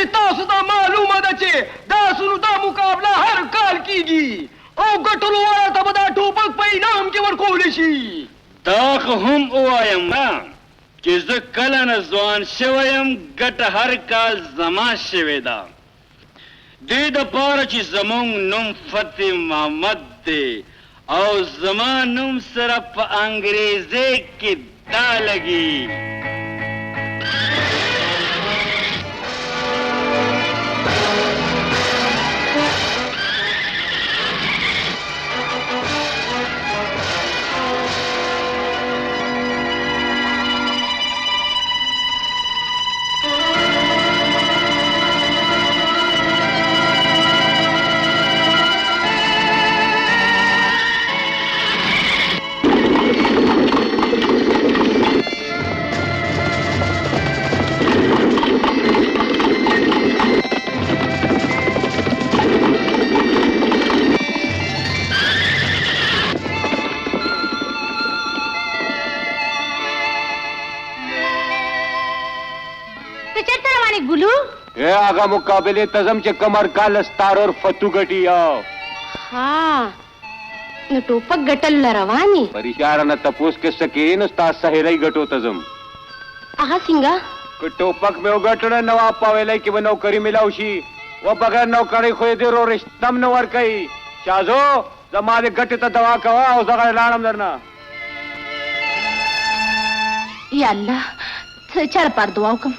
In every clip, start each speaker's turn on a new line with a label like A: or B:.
A: چې تاسو ته معلومه ده چې دا سنودا مقابله هر کال کیږي او ګټلو والا ته به دا ټوپک په انعام کې ورکولی شي.
B: دا خو هم ووایم چې زه کله نه ځوان شوی یم، ګټه هر کال زما شوې ده. دې دپاره چې زموږ نوم فتح محمد دی او زما نوم سره په انګریزۍ کې دا لګي.
C: هغه مقابله تزم چې کمر کال ستار اور فتو غټي او
D: ها نو ټوپک غټل رواني
C: پریشار نه تپوس کې سکه نو ستا سهري غټو تزم
D: هغه څنګه
C: ک ټوپک مې وګټل نو اپاویلای کې ونو کری ملاو شي و بغیر نو کړی خو دې رو رښتم نو ور کوي. شازو زما دې غټه ته دوا کوا او زغه لاړم درنه.
D: یا الله څه چر پر دعا وکم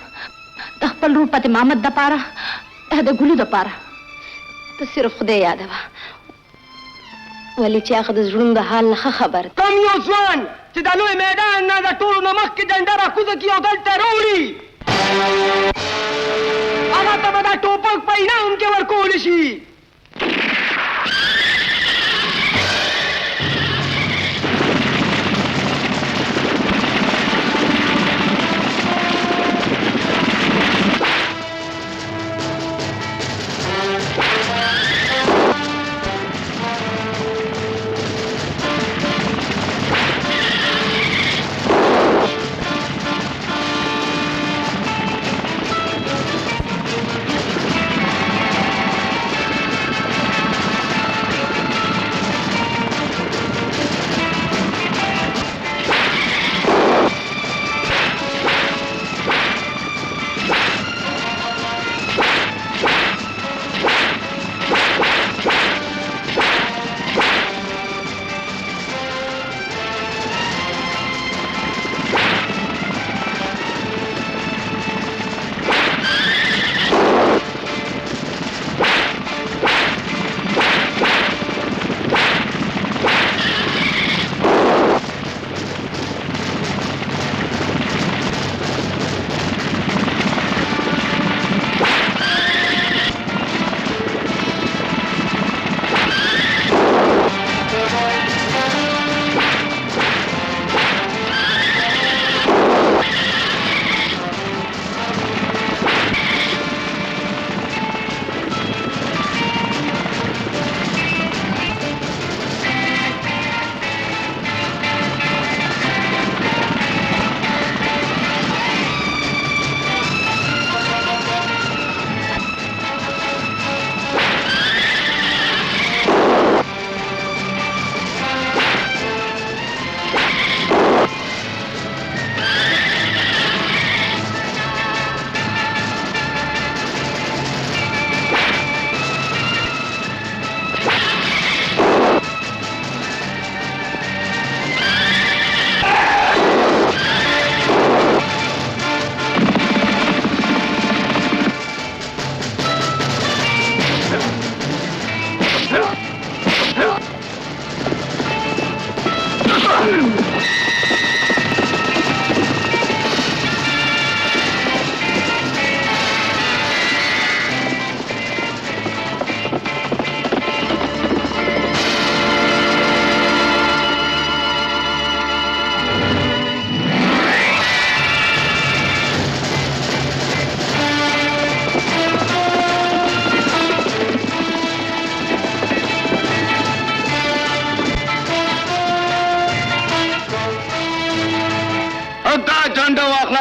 D: د خپل روح پته محمد د پاره د ګلو د پاره ته صرف خدای یادوه ولی چې هغه د زړونو د حال نه خبر
A: کم یو ځوان چې د لوی میدان نه د ټولو نه مخکې ډنډه راکوزه کړي او دلته راوړي هغه ته به دا ټوپک په انعام کې ورکولی شي.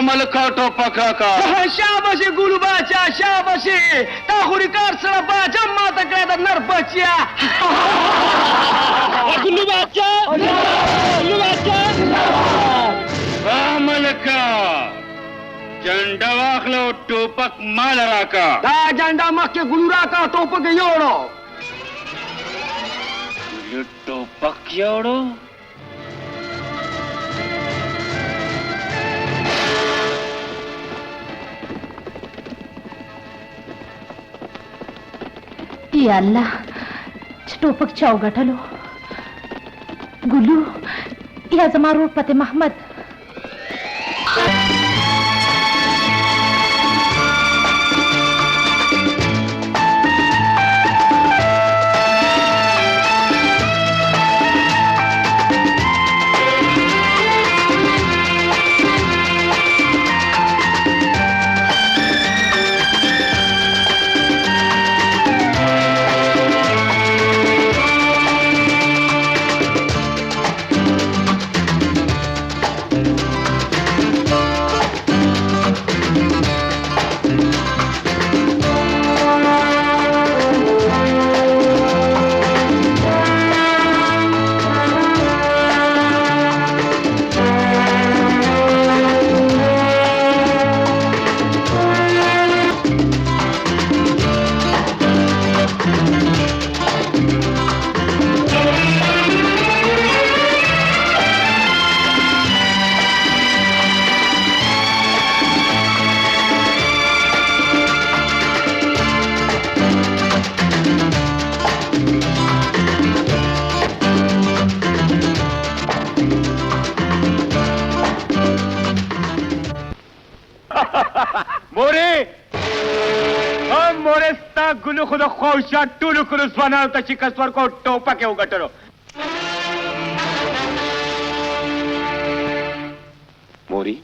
B: ملکا ټوپک راکا.
A: شاباشي ګلو باچا شاباشي تا خو ریکارډ سره باجم ماته کړی د نر بچیا.
B: ګلو باچا ګلو باچا ملکا جنډه واخلو ټوپک مال راکا.
A: دا جنډا مخکې ګلو راکا ټوپک یوړو.
B: ټوپک یوړو
D: یا الله چې ټوپک چا وګټلو. ګلو یا زما ورور فتح محمد.
C: ګلو خو د خوشا ټولو کړو ځوانانو ته شکست ورکو ټوپک یې وګټلو. موري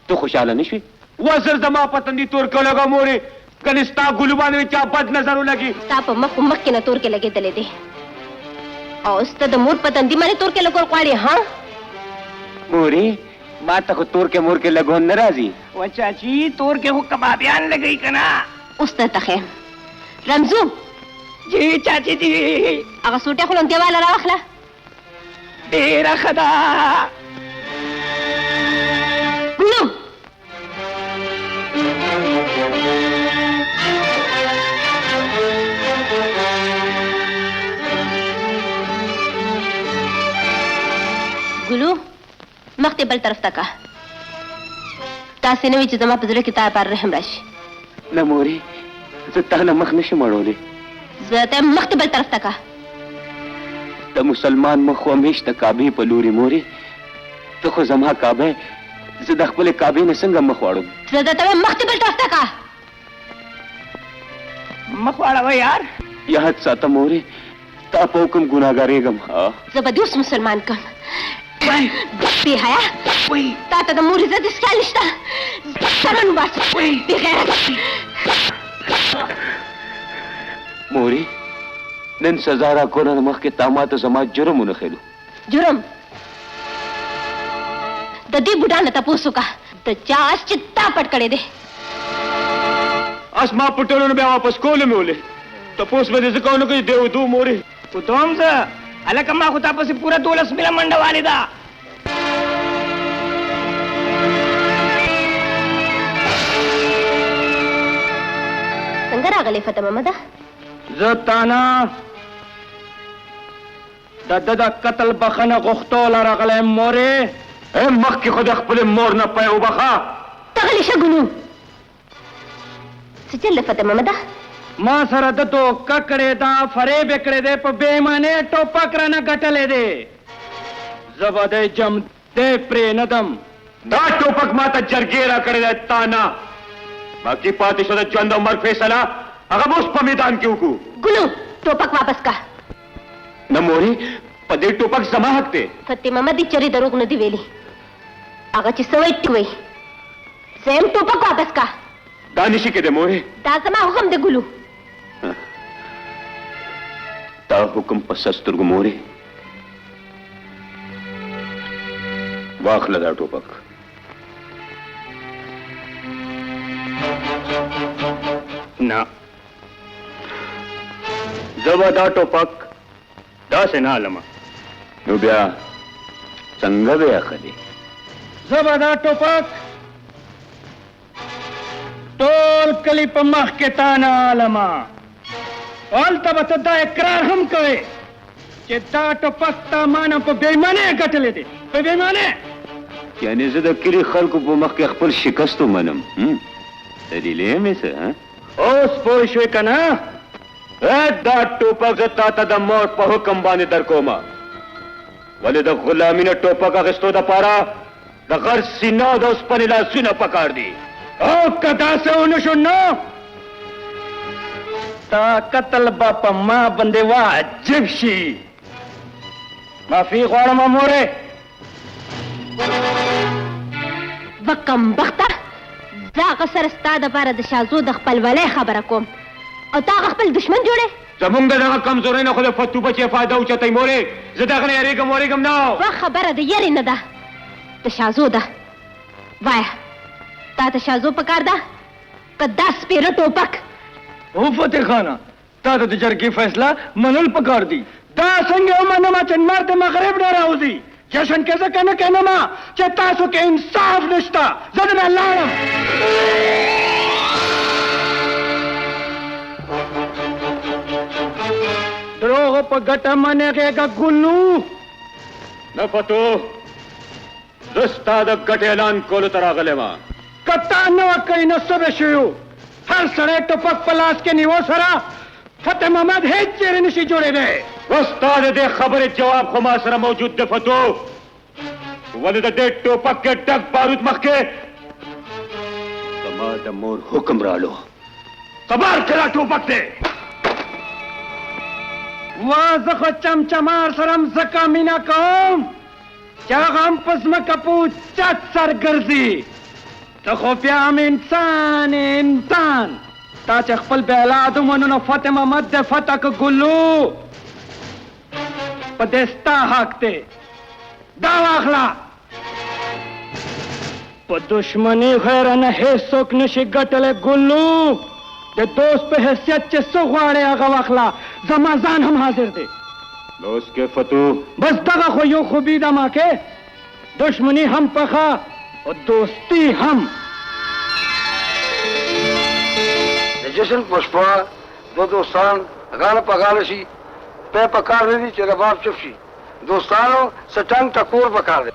C: ته خوشحاله نه شوې؟ وزر زما په تندي تور کړلګه موري کنې ستا ګلو باندې چا بد نظر ولګي.
D: ستا په مخ مخکې نه تور کې لګېدلې دی او ستا د مور په تندي باندې تور کې لګول غواړې ها؟
C: موري ما ته خو تور کې مور کې لګون نه راځي.
A: و چاچی تور کې خو کبابیان لګی کنا.
D: اوس ته تخیم رمزو
A: جی چاچی جی
D: هغه سوټه خو لون دیواله راوخله.
A: ډېره ښه ده.
D: ګلو ګلو مخ دې بل طرف ته کا. تاسې نه وي چې زما په زړه کې تا پر رحم راشي.
C: نه موري زه تا نه مخ نشم اړولی.
D: زه ته مخ دې بل طرف ته کا.
C: د مسلمان مخ خو همیش د کعبې په لوري موري. ته خو زما کعبه زه د خپلې کعبې نه څنګه مخ واړم؟
D: زه ته مخ دې بل طرف ته کا.
A: مخ واړوه یار.
C: یاد ساته موري تا په حکم ګناهګارېږم.
D: زه به دې اوس مسلمان کړم. بې حیا تا ته د مور عزت هېڅ خیال نشته. سرن وباسه بې غیرت.
C: موري نن سزا راکوله نه مخکې تا ماته زما جرم ونښیلو.
D: جرم د دې بوډا نه تپوس وکړه د چا اس چې تا پټ کړی دی.
C: اس ما پټولو نه بیا واپس کولو مې ولې تپوس به دې څه کوو نه کوي دی ودو موري.
A: خو ته هم زه هلکه ما خو تا پسې پوره 12 میله منډه والې ده.
D: څنګه راغلی فتح محمده؟
A: زه تا نه د ده د قتل بخښنه غوښتوله راغلی یم مورې.
C: مخکې خو د خپلې مور نه پی وبخه.
D: ته غلی شه ګلو. څه چل فتح محمده؟
A: ما سره د دوکه کړې ده فریب یې کړی دی په بېایمانۍ ټوپک رانه ګټلی دی. زه به دی جم دی پرې نه دم.
C: دا ټوپک ما ته جرګې را کړی دی تا نه. باقي پاتې شو د ژوند او مرګ فیصله هغه به اوس په میدان کې وکړو.
D: ګلو ټوپک واپس کا.
C: نه موري په دې ټوپک زما حق دی.
D: فتح محمد دې چرې دروغ نه دی ویلي. هغه چې څه وایي ټیک وایي. زه یم ټوپک واپس کا.
C: دا نشي کېدی مورې.
D: دا زما حکم دی ګلو.
C: تا حکم په سر سترګو مورې. واخله دا ټوپک
B: ना जबदा टोपक दासे ना लमा
C: नु बया संग बया खली
A: जबदा टोपक टोल कली पर मख के ताना आलमा और तब तदा इकरार हम करे कि दा टोपक ता माना पर बेईमाने गटले दे पे बेईमाने
C: यानी زه د کلی خلکو په مخ کې خپل شکست ومنم دلیل یې مې څه
A: اوس پوه شوې کنه
C: دا ټوپک زه تا ته د موت په حکم باندې در کومه ولې د غلامي نه ټوپک اخیستو دپاره د غر سینه او د اوسپنې لاسونه پکار دي
A: او کدا سے ونشو نو تا قتل با په ما باندې واجب شي معافي غواړم مورې
D: وکم بخته زه غسر ستا د پاره د شازو د خپل ولې خبره کوم او تا خپل دشمن جوړې
C: زمونږ د دغه کمزورۍ نه خو د فتو بچې فایده اوچتئ مورې زه دغه نه یېرېږم نه
D: وا خبره د یاري نه ده د شازو ده وایه تا ته شازو پکار ده که دا سپېره ټوپک
A: او فتح خانه تا ته د جرګې فیصله منل پکار دي دا څنګه ومنمه چې لمر د مغرب نه راوځي جشن کې ځکه نه کینمه چې تاسو کې انصاف نشته زه درنه لاړم دروغ په ګټه منېږېږه ګلو
C: نه فتو زه ستا د ګټې اعلان کولو ته راغلی وم
A: که تا نه وه کړې نو څه به شوي هر سړی ټوپک په لاس کې نیو سره فتح محمد هیڅ چیرې نشي جوړېدی
C: ستا د دې خبرې جواب خو ما سره موجود دی فتو ولې د دې ټوپک کې ډک بارود مخکې زما د مور حکم رالو قبار کړه ټوپک دی
A: وا زه خو چمچمار سره مځکه مینه کوم چې هغه هم په ځمکه په اوچت سر ګرځي ته خو بیا هم انسان تا چې خپل بې اولاد ومنو نو فتح محمد دې فتح که ګلو په دې ستا حق دی دا واخله په دشمني خو رانه هېڅوک نشي ګټلی ګلو د دوست په حیثیت چې څه غواړې هغه واخله زما ځان هم حاضر دی
C: اوس کې فتو
A: بس دغه خو یو خوبي ده ما کې دشمني هم پخه او دوستی هم
E: د جشن په شپه دو دوستان غاړه په غاړه شي په کار نه دي چې رباب چپ شي دوستانو سټنګ ټکور پکار دی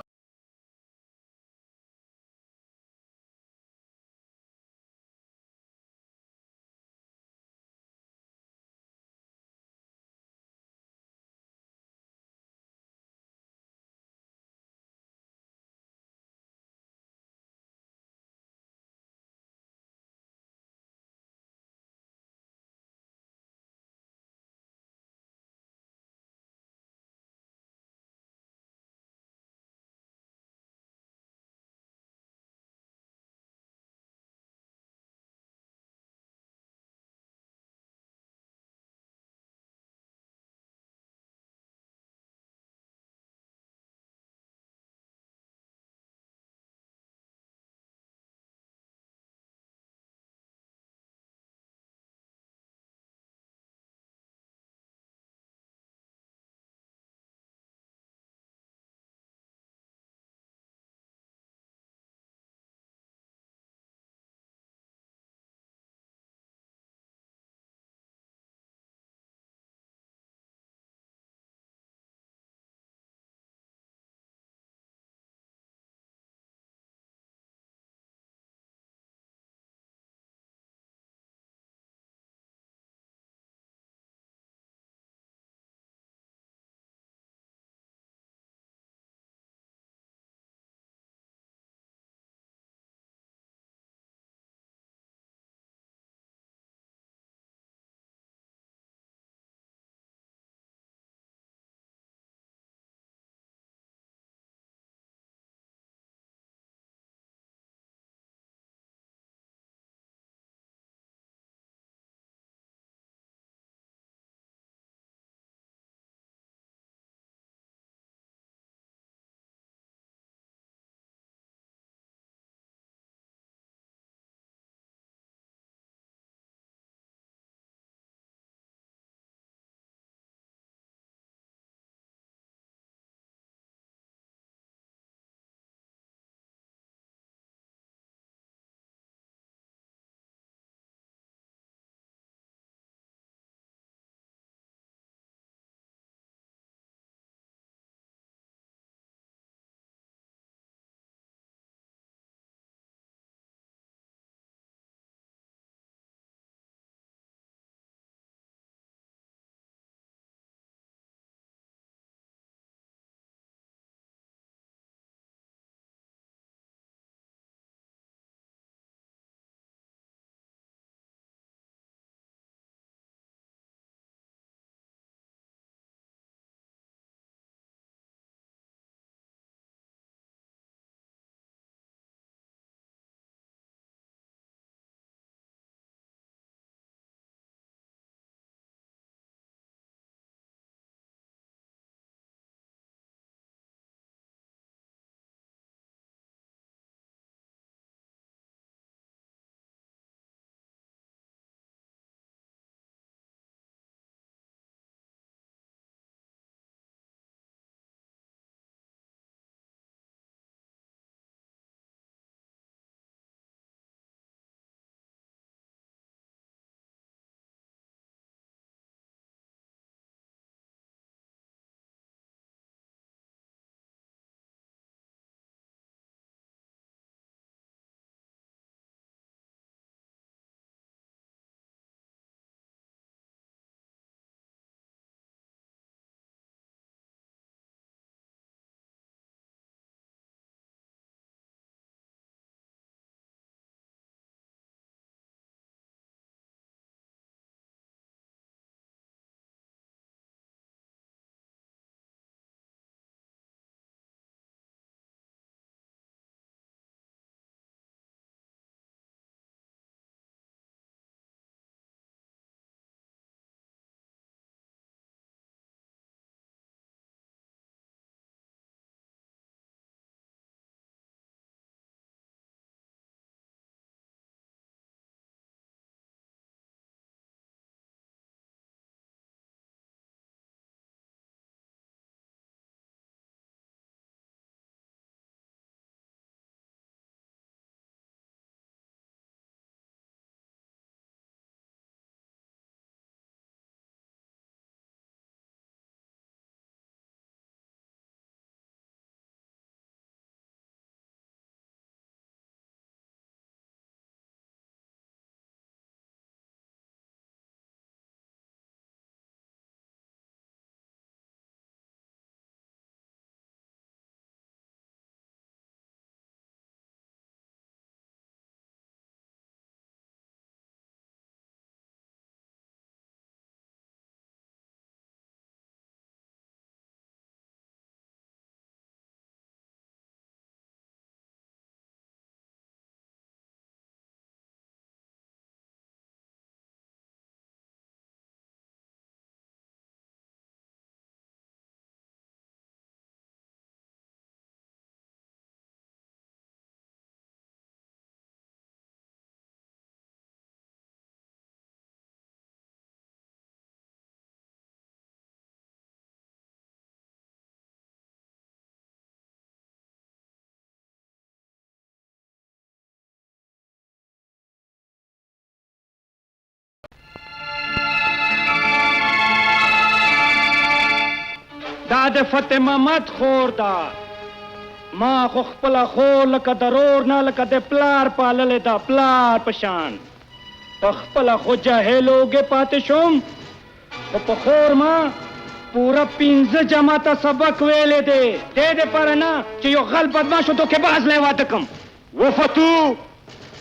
A: دا د فتح محمد خور دا ما خو خپله خور لکه د رور نه لکه د پلار پاللې ده پلار په شان په خپله خو جاهلوګې پاتې شوم خو په خور ما پوره 15 جماعته سبق ویلې دی دې دپاره نه چې یو غل بدماش و دوکېباز لی واده کم
C: وفتو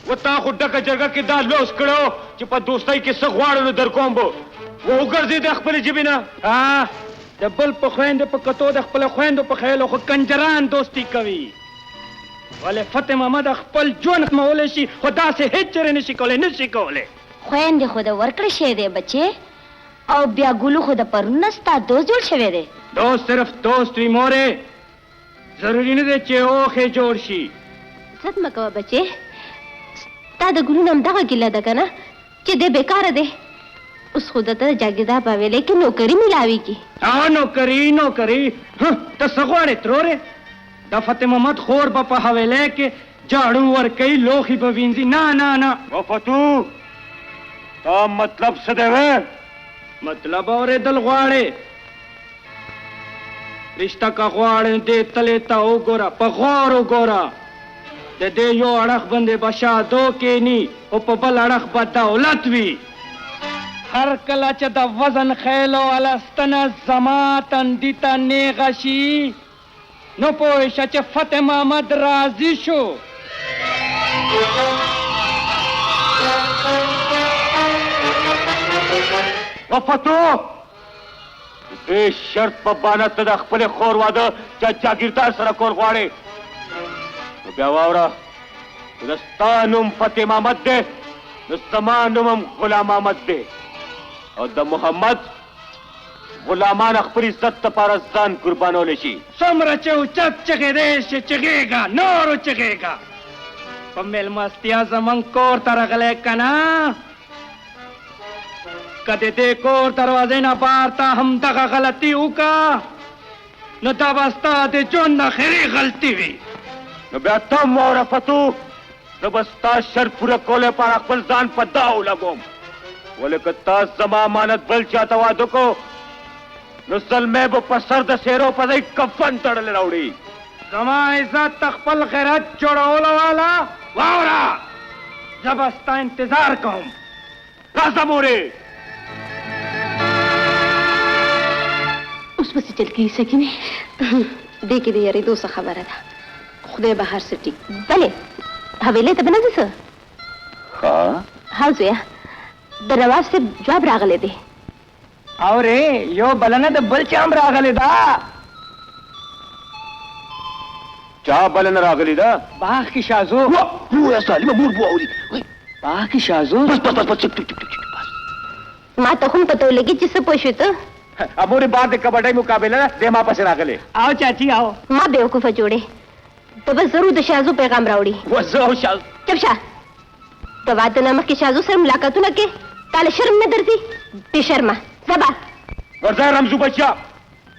C: و تا خو ډکه جرګه کې دا لوس کړو چې په دوستۍ کې څه غواړو نو در کوم به و وګرځېد خپلې ژبې نه
A: د بل په خویندو په کتو د خپل خویندو په خیلو خو کنجران دوستی کوي ولې فتح محمد خپل ژوند ختمولی شي خو داسې هېڅ چېرې نشي کولی نشي کولی
D: خویندې خو د ورکړې شی دی بچې او بیا ګلو خو د پرون نه ستا دوست جوړ شوی دی
A: دوست صرف دوست وي مورې ضروري نه دی چې اوښې جوړ شي
D: ست مه کوه بچې ستا د ګلو نه همدغه ګیله ده که نه چې دی بېکاره دی اوس خو درته د جاګیردار په حویلۍ کې نوکري میلاویږي
A: نوکري ته څه غواړې ترورې د فتح محمد خور به په حویلۍ کې جاړو ورکوي لوښي به وینځي نه
C: وفتو تا مطلب څه دی وی
A: مطلب اورېدل غواړې رشته که غواړې دې تلې ته وګوره په غور وګوره د دې یو اړخ باندې به شادو کېني او په بل اړخ به دولت وي هر کله چې د وزن خیلو الستنه زما تندي ته نیغه شي نو پوه شه چې فتح محمد راضي شو
C: وفتو دې شرط په بانه ته د خپلې خور واده جاګیردار سره کول غواړې نو بیا واوره چې د ستا نوم فتح محمد دی نو زما نوم هم غلام محمد دی او د محمد غلامان خپل عزت لپاره ځان قربانولی شي
A: څومره چې اوچت چغېدی شي چغېږه نور چغېږه په مېلمستیا زموږ کور ته راغلی که نه که د دې کور دروازې نه بار ته همدغه غلطي وکړه نو دا به ستا د ژوند اخري غلطي وي
C: نو بیا ته هم واوره فتو زه به ستا شرط پوره کولو لپاره خپل ځان په داو لګوم ولې که تا زما امانت بل چاته واده کو نو زلمی به په سر د سیرو په ځای کفن تړلی راوړي
A: زما عزت ته خپل غیرت جوړولو والا واوره زه به ستا انتظار کوم
C: راځه مورې
D: اوس پسې چل کېږي سکینې دې کې د یارېدو څه خبره ده خدای به هر څه ټیک بلې حویلۍ ته به نه ځې څه ها زویه د نواب صاحب جواب راغلی دی
A: اورې یو بلنه د بل چا هم راغلی ده
C: چا بلنه راغلی ده
A: باغ کې شازو
E: ووایه سالمه مور بو اوري
A: باغ کې شازو
E: بس چپ بس
D: ما ته هم پته ولګي چې څه پوه شوې ته
C: امورې بعد د کبډۍ مقابله ده دې ما پسې راغلی
A: آو چاچی آو
D: ما بیوقوفه جوړې ته به ضرور د شازو پیغام راوړي
C: و زه او شاز
D: چپ شه د واده نه مخکې شازو سره ملاقاتونه کې تاله شرم نه درځي بې شرمه زبا
C: ورځه رمزو بچیا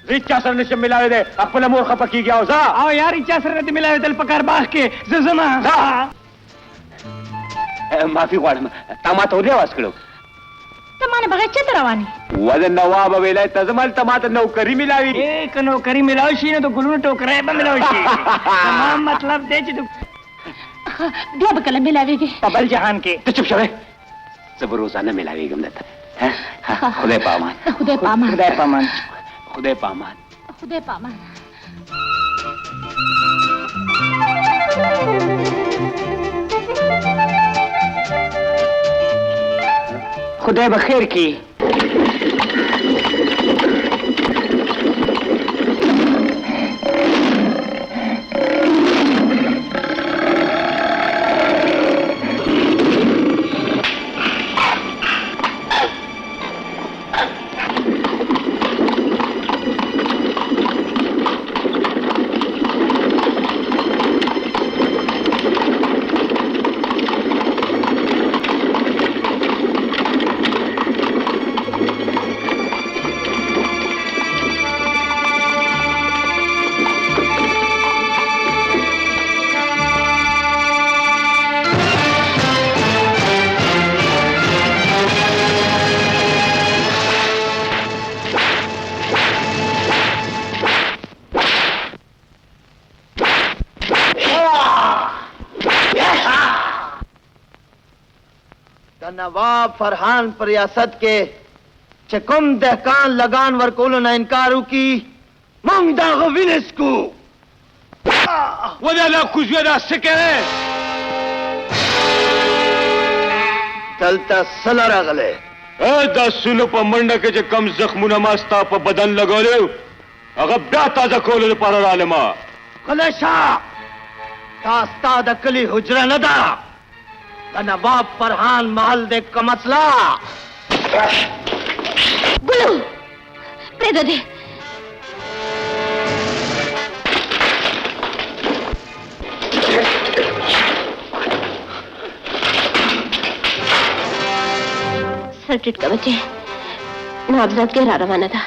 C: زه هېڅ چا سره نشم میلاوېدی خپله مور خفه کېږي او ځه
A: او یار چا سره دې ملاوېدل په کار باغ کې زه ځمه
C: معافي غواړم تا ما ته ولې اواز کړو
D: ته ما نه بغیر چېرته روان یې
C: و د نواب ویلی ته ځم هلته ما ته نوکري میلاوېږي
A: که نوکري میلاو شي نو د ګلونو ټوکری به میلاو شي زما مطلب دی چې
D: بیا به کله میلاوېږي
A: په بل جهان کې
C: ته چپ شوی زه به روزانه میلاوېږم درته خدای په امان
D: خدای په امان
A: خدای په امان
C: خدای په امان
D: خدای په امان
A: خدای به خیر کړي
F: د نواب فرحان پر ریاست کې چې کوم دهقان لگان ورکولو نه انکار وکړي موږ د هغه وینې څکو.
C: ودا لا کوزوی دا سکه
F: دلته سله راغلی
C: دا سونو په منډه کې چې کم زخمونه ما ستا په بدن لګولې هغه بیا تازه کولو لپاره راغلم.
F: غلی شه، دا ستا د کلي حجره نه ده، د نواب فرحان محل دی که مسله.
D: ګلو پرېږده دې. سر ټیټ که بچې، نوابزادګۍ را روانه ده.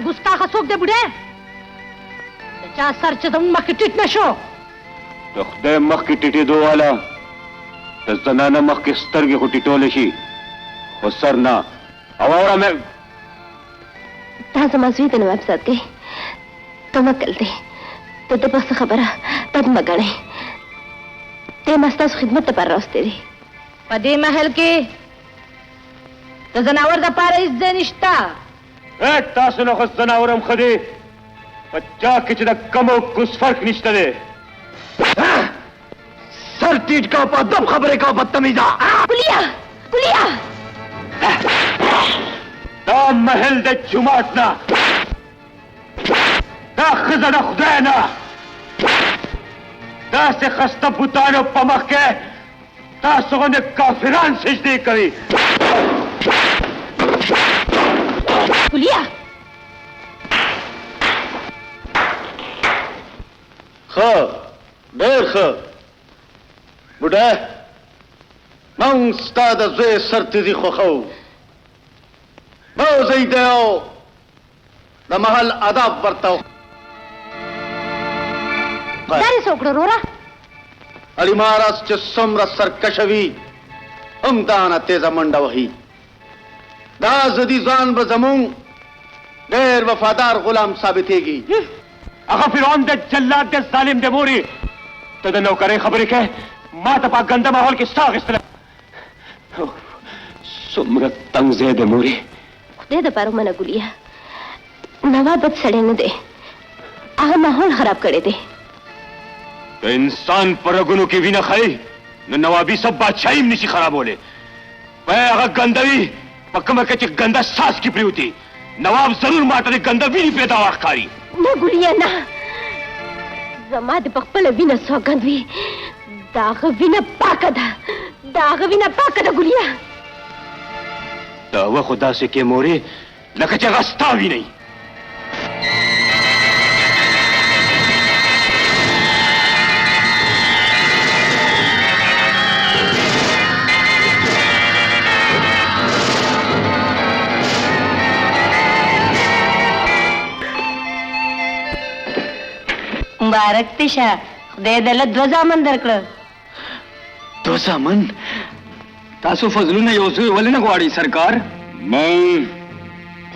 D: ګستاخه څوک دی بوډۍ؟ د چا سر چې زموږ مخکې ټیټ نه شو؟
C: د خدای مخکې ټیټېدو والا د زنانه مخکې سترګې خو ټیټولی شي خو سر نه. او اوره مې
D: دا زما زوی د نوابزادګۍ توکل دی، د ده په څه خبره بد مه ګڼئ. دی ما ستاسو خدمت دپاره راوستی دی. په دې محل کې د ځناور دپاره هېڅ ځای نشته.
C: تاسو نه خو زناور هم ښه دی، په چا کې چې د کم او کوس فرق نشته دی.
F: سر ټیټ کا په ادب خبرې کا بدتمیزه.
D: ګلیا ګلیا،
C: دا محل د جومات نه، دا ښځه د خدای نه. داسې خسته بوتانو په مخ کې تاسو غوندې کافران سجدې کوي.
D: ګلیا
E: ښه، ډېر ښه بوډۍ، موږ ستا د زوی سرتیزي خوښوو. بوځئ دی او د محل اداب ورته
D: دارې څه وکړه وروره؟
E: علي مهاراج چې څومره سرکشه وي همدانه تیزه منډه وهي. دا زدي ځوان به زمونږ ډېر وفادار غلام ثابتېږي.
C: هغه فرعون د جلاد د ظالم د مورې ته د نوکرۍ خبرې کوې، ما ته په ګنده ماحول کې ستا اخیستله. څومره تنګ ځای د مورې.
D: خدای دپاره ومنه ګلیا، نواب بد سړی نه دی، هغه ماحول خراب کړی دی.
C: د انسان په رګونو کې وینه ښایي نو نوابي سب بادشاهي هم نشي خرابولی. وایي هغه ګنده وي په کومه کې چې ګنده ساس کې پرېوتي، نواب ضرور ماته د ګنده وینې پیداوار ښکاري.
D: نه ګلیا نه، زما د په خپله وینه سوګند وي، د هغه وینه پاکه ده، د هغه وینه پاکه ده ګلیا.
C: دا هغه خو داسې کې مورې لکه چې هغه ستا وینه وي.
D: مبارک دې شه، خدای دې له 2 زامن درکړه.
A: 2 زامن؟ تاسو فضلونه یو څه ولې نه غواړئ سرکار؟
B: من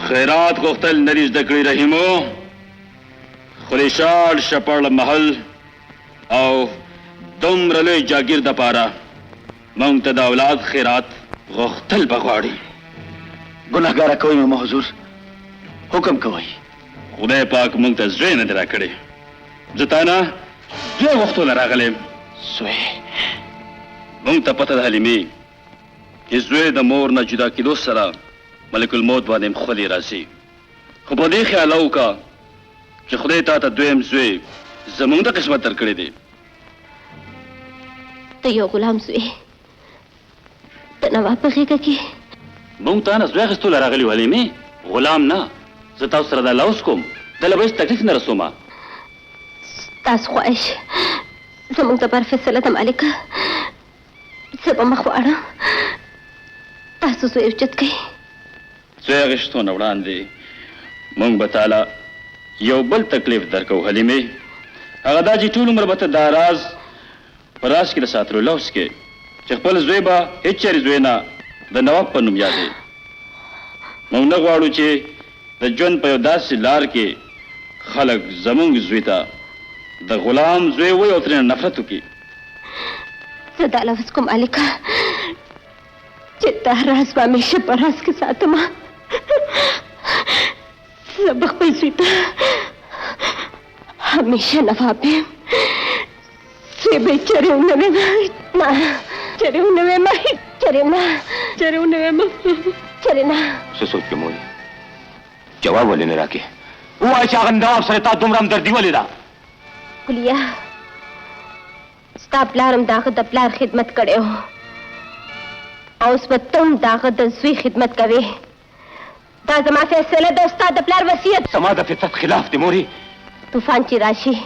B: خیرات غوښتل نه دي زده کړي رحیمو، خو د شال شپړ محل او دومره لوی جاګیر دپاره موږ ته د اولاد خیرات غوښتل به غواړي.
E: ګناهګاره کوئ ماما حضور، حکم کوئ.
B: خدای پاک موږ ته زوی نه دی راکړی، زه تا نه 2 وختونه راغلی.
E: زوی
B: موږ ته پته د حلیمې چې زوی د مور نه جدا کېدو سره ملک الموت باندې مخلي راځي، خو په دې خیال وکړه چې خدای تا ته دویم زوی زموږ د قسمت درکړی دی.
D: ته یو غلام زوی د نواب په غېږه کې.
B: موږ تا نه زوی اخیستو راغلي یو حلیمې، غلام نه. زه تاسو سره دا لوس کوم، دله به هېڅ تکلیف نه رسومه.
D: ستاسو خواهش زموږ دپاره فیصله ده مالکه، زه به مخ واړم تاسو زوی اوچت کړئ.
B: زوی غشتونه وړاندې موږ به تعالی یو بل تکلیف درکو حلیمې، هغه دا چې ټول عمر به ته دا راز په راز کې د ساتلو لوس کې چې خپل زوی به هېڅ چېرې زوی نه د نواب په نوم یادې. موږ نه غواړو چې د ژوند په یو داسې لار کې خلک زموږ زوی ته د غلام زوی وایي او ترېنه نفرت وکړي.
D: زه دا لفظ کوم الکه چې دا راز به همیشه په راز کې ساتم. زه به خپل زوی ته همیشه نواب یم. زوی به چېرې ونه ویم، نه چېرې ونه ویم، چېرې نه، چېرې ونه ویم، چېرې نه.
C: څه سوچ کې مورې جواب ولې نه راکې؟ ووایه چې هغه نواب سره تا دومره همدردي ولې ده؟
D: ګلیا ستا پلار هم د هغه د پلار خدمت کړی و او اوس به ته هم د هغه د زوی خدمت کوې. دا زما فیصله ده او ستا د پلار وصیت.
C: زما د فطرت خلاف دی مورې.
D: طوفان چې راشي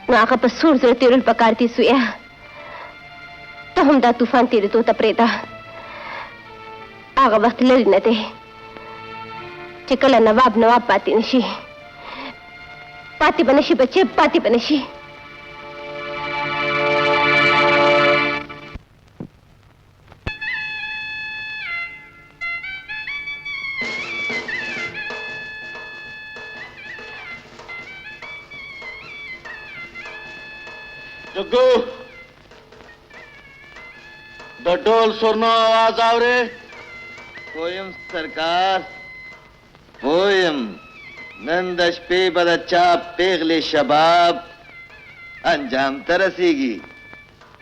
D: نو هغه په سور زړه تېرول پکار دي سویه. ته هم دا طوفان تېرېدو ته پرېږده. هغه وخت لرې نه دی چې کله نواب پاتې نشي. پاتې به نشي بچې، پاتې به نشي.
E: जग्गू د ढोल सुरनो आवाज आवरे?
F: पोयम सरकार पोयम नन د شپې به د چا پیغلې شباب انجام ته رسیږي.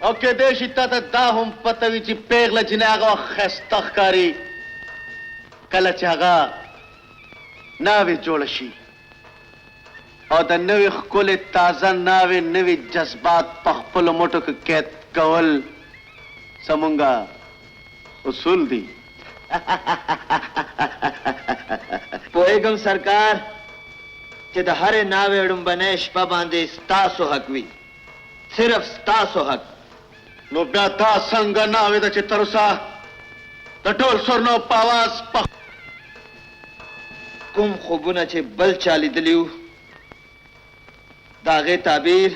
E: او کې دې شي ته دا هم پته وي چې پیغله جنې هغه ښایسته ښکاري کله چې هغه ناوې جوړه شي او د نوې ښکلې تازه ناوې نوې جذبات په خپلو مټو کې قید کول زمونږه اصول دي.
F: پوهېږم سرکار چې د هرې ناوې ړومبنۍ شپه باندې ستاسو حق وي، صرف ستاسو حق.
E: نو بیا دا څنګه ناوې ده چې تر اوسه د ډول سرنو په اواز
F: کوم خوبونه چې بل چا لیدلي وو د هغې تعبیر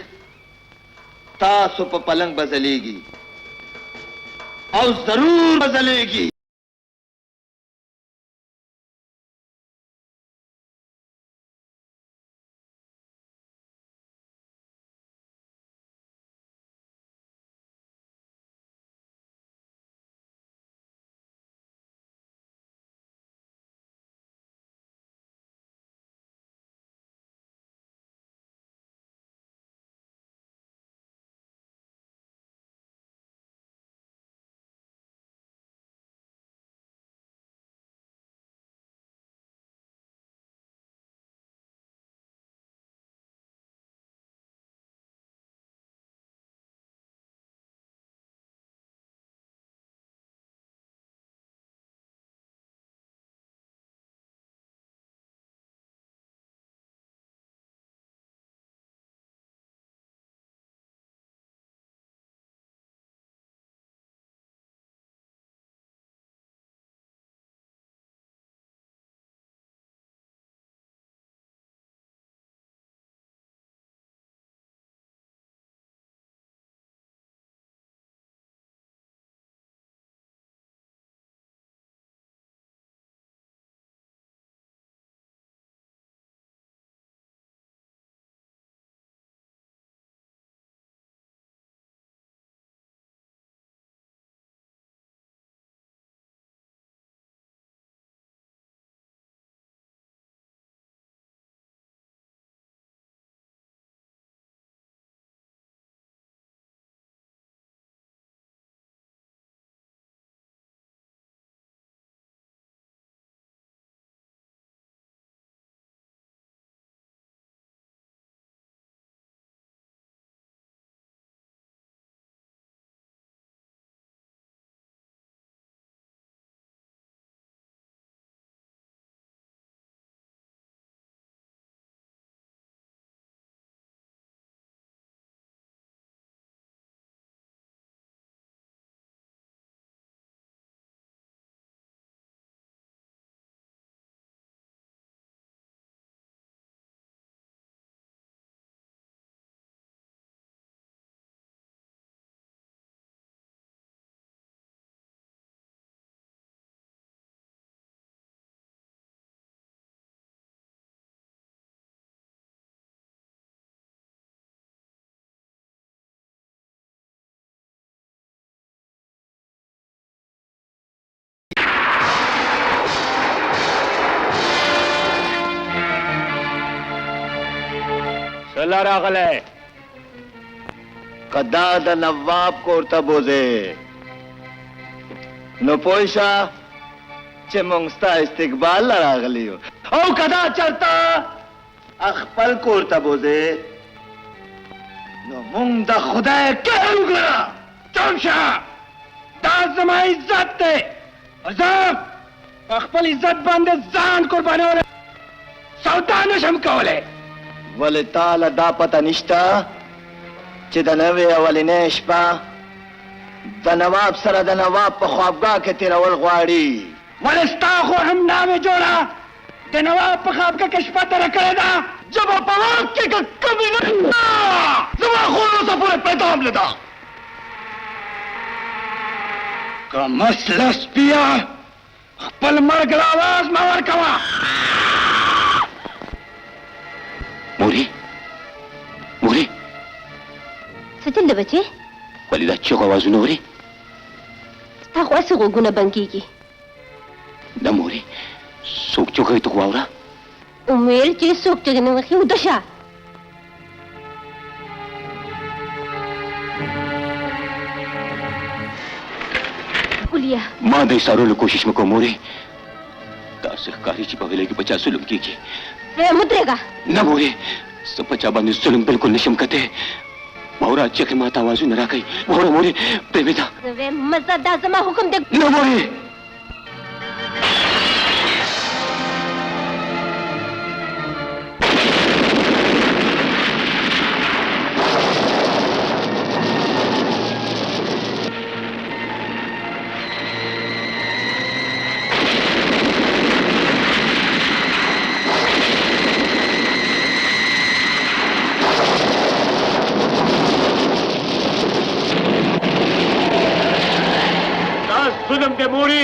F: تاسو په پلنګ به ځلیږي او ضرور به ځلیږي.
C: चला रागले
F: कदा द नवाब कोरता बोजे नो पोइशा चे मंगस्ता इस्तिकबाल रागली हो ओ कदा चलता अखपल कोरता बोजे नो मुंग द खुदा के उगरा
A: चमशा दाजमा इज्जत दे अजाब अखपल इज्जत बांधे जान कुर्बानी वाले सौदा नशम कवले
F: वले ताला दा पता निष्ठा चे द नवे अवली नेशपा द नवाब सरा द नवाब पर ख्वाबगाह के तेरा वल ख्वाड़ी
A: वलिस्ताखो हम नामे जोड़ा दे नवाब पर ख्वाबगाह के शपा तेरा करेदा
F: जब पवाक के कभी नहीं जमा खोलो से पूरे पैदाम लेदा
A: का मसलस पिया पल मर गला आवाज मावर कवा
C: मोरी मोरी
D: सचिन बच्चे
C: वलीदा चोक आवाज नोरी
D: ताको से गुना बंकी की
C: न मोरी सोक चोक है तो वावरा
D: उमेर चे सोक चगने वखी उदशा कुलिया
C: मां दे सारो कोशिश में को मोरी तासे कारी ची पवेले की 50 जुल्म की
D: वे मुद्रेगा
C: न मोरी सब 50 बंद जुल्म बिल्कुल निशम कते मोरा चके माता आवाज न राखई मोरा मोरी प्रेमिता
D: वे मजा दाजमा हुक्म दे
C: न मोरी
A: जुलम दे मोरी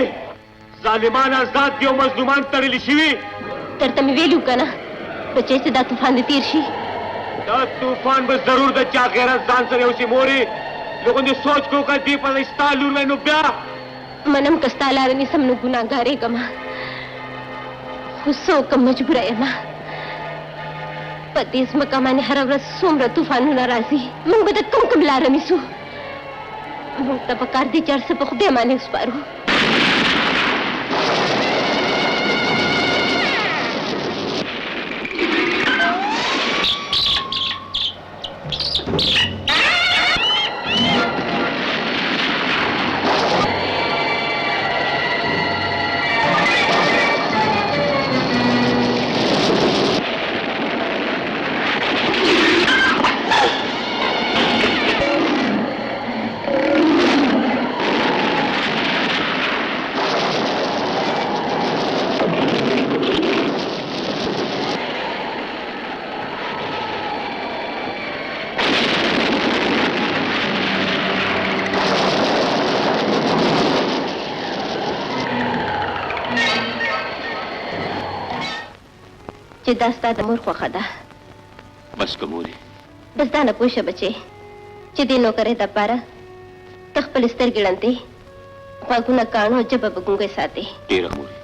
A: जालिमाना जात दियो मजलूमान तड़ली शिवी
D: तरतमी वेलू कना बच्चे से दा तूफान दे तीरशी
A: दा तूफान बस जरूर द चा गैरत जान सरे उसी मोरी लोगों ने सोच को कर दी पर इस्तालूर में नुब्या
D: मनम कस्तालारनी समनु गुनाहगारे गमा खुसो कम मजबूर है ना पतिस मकामाने हरवरत सोमरा तूफान नाराजी मंग बदत कम कमला रमिसु मंग तबकार दी चर से बखदे माने उस पारू چې دا ستا د مور خوښه ده
C: بس کوموري
D: بس دا نه پوه شه بچې چې دې نوکرۍ دپاره ته خپلې سترګې ړندې غوږونه کاڼو ژبه به ګونګۍ ساتې
C: ډېره موري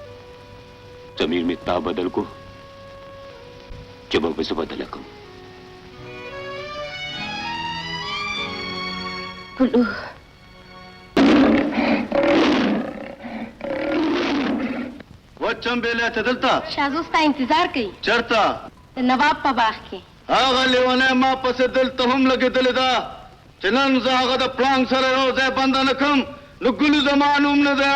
C: ضمیر مې تا بدل کو ژبه به زه بدله کړم
D: ګلو
E: وچم بیله ته دلته
D: شازو ستا انتظار کوي
E: چرته
D: د نواب په باغ کې
E: هغه لیونی ما پسې دلته هم لګېدلې ده چې نن زه هغه د پړانګ سره یو ځای بنده نه کړم نو ګلو زما نوم نه دی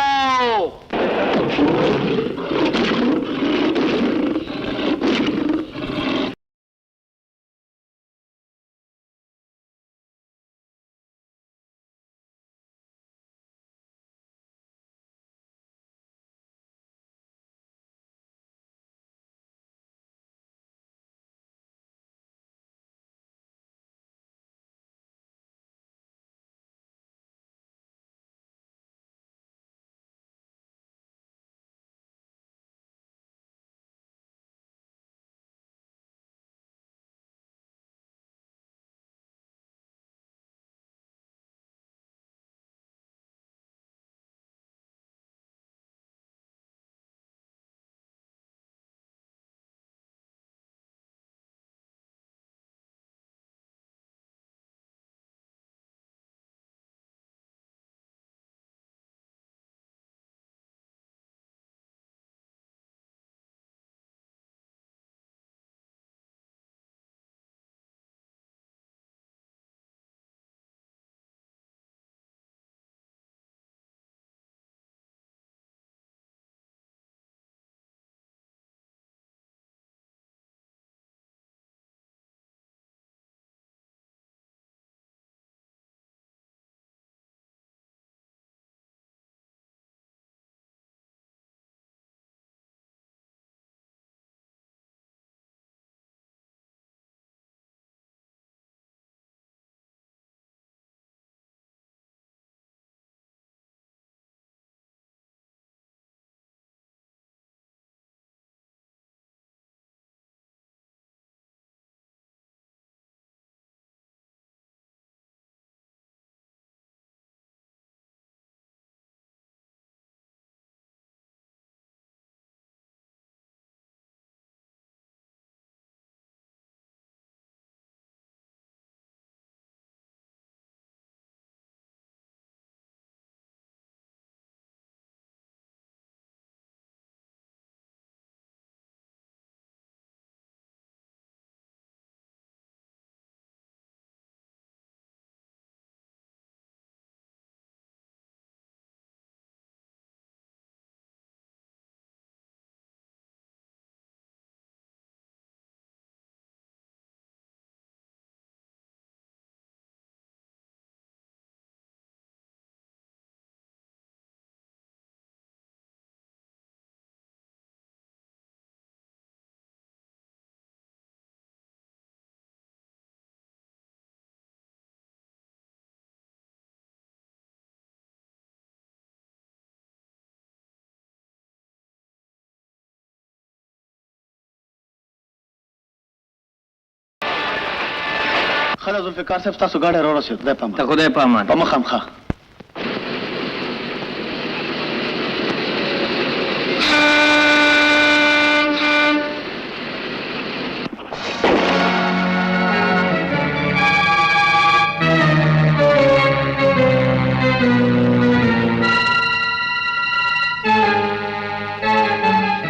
E: خلا ذوالفقار صاحب تاسو ګاډی راورسېد خدای په امان
B: ته خدای په امان
E: په مخه مخه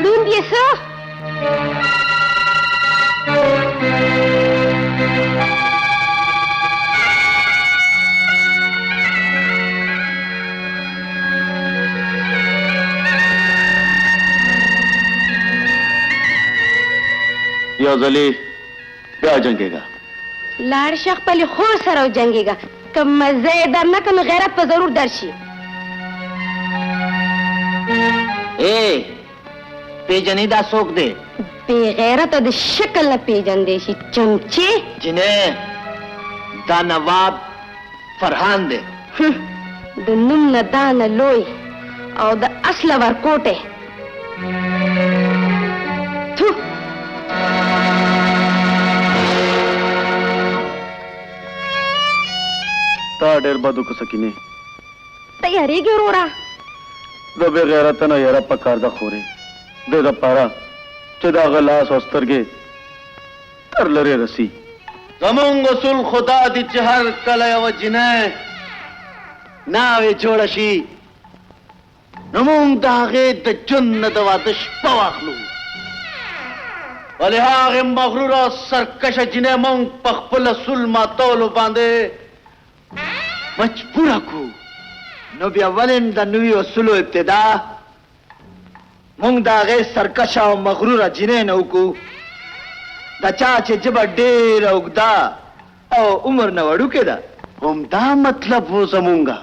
D: ړوند یې څه
E: یو ځلې بیا جنګېږه
D: لاړ شه خپلې خور سره وجنګېږه که مزه یې در نه کړه نو غیرت به ضرور درشي
F: پیجنې دا څوک دی
D: بې غیرته د شکل نه پېژندی شي چمچې
F: جنې دا نواب فرحان دی
D: د نوم نه دا نه لوی او د اصله ورکوټی تو
E: تا ډېر بد وکړه سکینې
D: ته یارېږې وروره
E: د بې غیرته نه یاره په کار ده خورې دې دپاره چې د هغه لاس او سترګې تر لرې رسي زمونږ اصول خدا دي چې هر کله یوه جنۍ ناوې جوړه شي نو مونږ د هغې د ژوند نه د واده شپه واخلو ولې هغې مغروره سرکشه جنۍ مونږ په خپل اصول ماتولو باندې مجبوره کړو
F: نو بیا ولې د نوي اصولو ابتدا مونږ د هغې سرکشه او مغروره جنۍ نه وکړو د چا چې ژبه ډېره اوږده او عمر نه وړوکې ده
E: همدا مطلب و زمونږه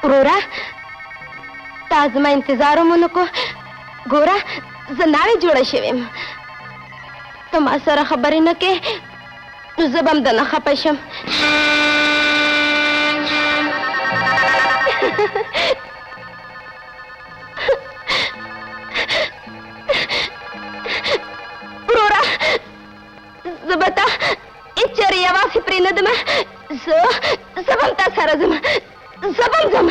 D: وروره تا زما انتظار هم ونه کو ګوره زه ناوې جوړه شوې یم ته ما سره خبرې نه کې نو زه به هم درنه خفه شم وروره زه به تا هېڅ چېرې یوازې پرېنږدم زه به هم تا سره ځم زه به هم ځم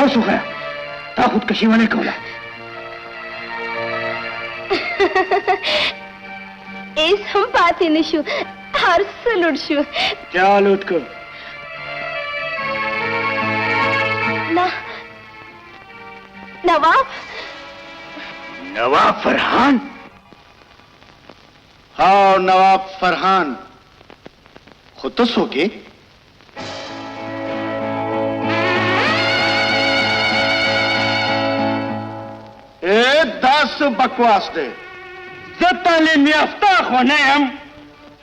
A: اوس وښیه تا خودکشي ولې کوله
D: هېڅ هم پاتې نه شو هر څه لوټ شو
A: چا لوټ کړ
D: نه نواب
A: نواب فرحان
E: हाँ नवाब फरहान खुद तो सो के दस बकवास दे
A: زه تعلیم یافته خو نه یم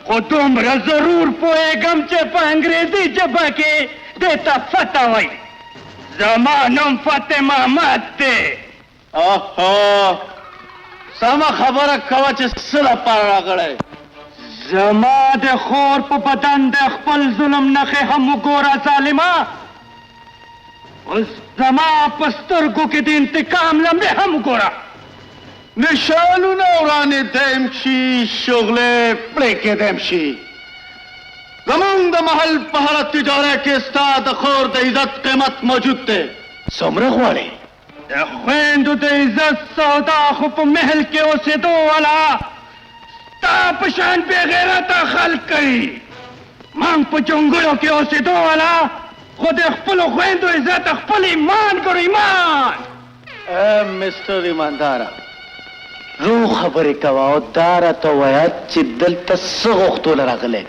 A: خو دومره ضرور پوهېږم چې په انګریزي ژبه کې دې ته فتح وایي زما نوم فتح محمد دی
E: اوهو سمه خبره کوه چې څه لپاره راغلی
A: زما د خور په بدن د خپل ظلم نښې هم وګوره ظالمه اوس زما په سترګو کې د انتقام لمبې هم وګوره
E: نشانونه ورانېدم شي شغلې پرې کېدم شي زمونږ د محل په هره تجاره کې ستا د خور د عزت قیمت موجود دی څومره غواړې
A: د خویندو د عزت سودا خو په محل کې اوسېدو والا تا په شان بې غیرته خلک کوي موږ په جنګلو کې اوسېدو والا خو د خپلو خویندو عزت خپل ایمان ګورو ایمان
E: مستر ایمانداره رو خبرې کوه او دا راته وایه چې دلته څه غوښتو راغلی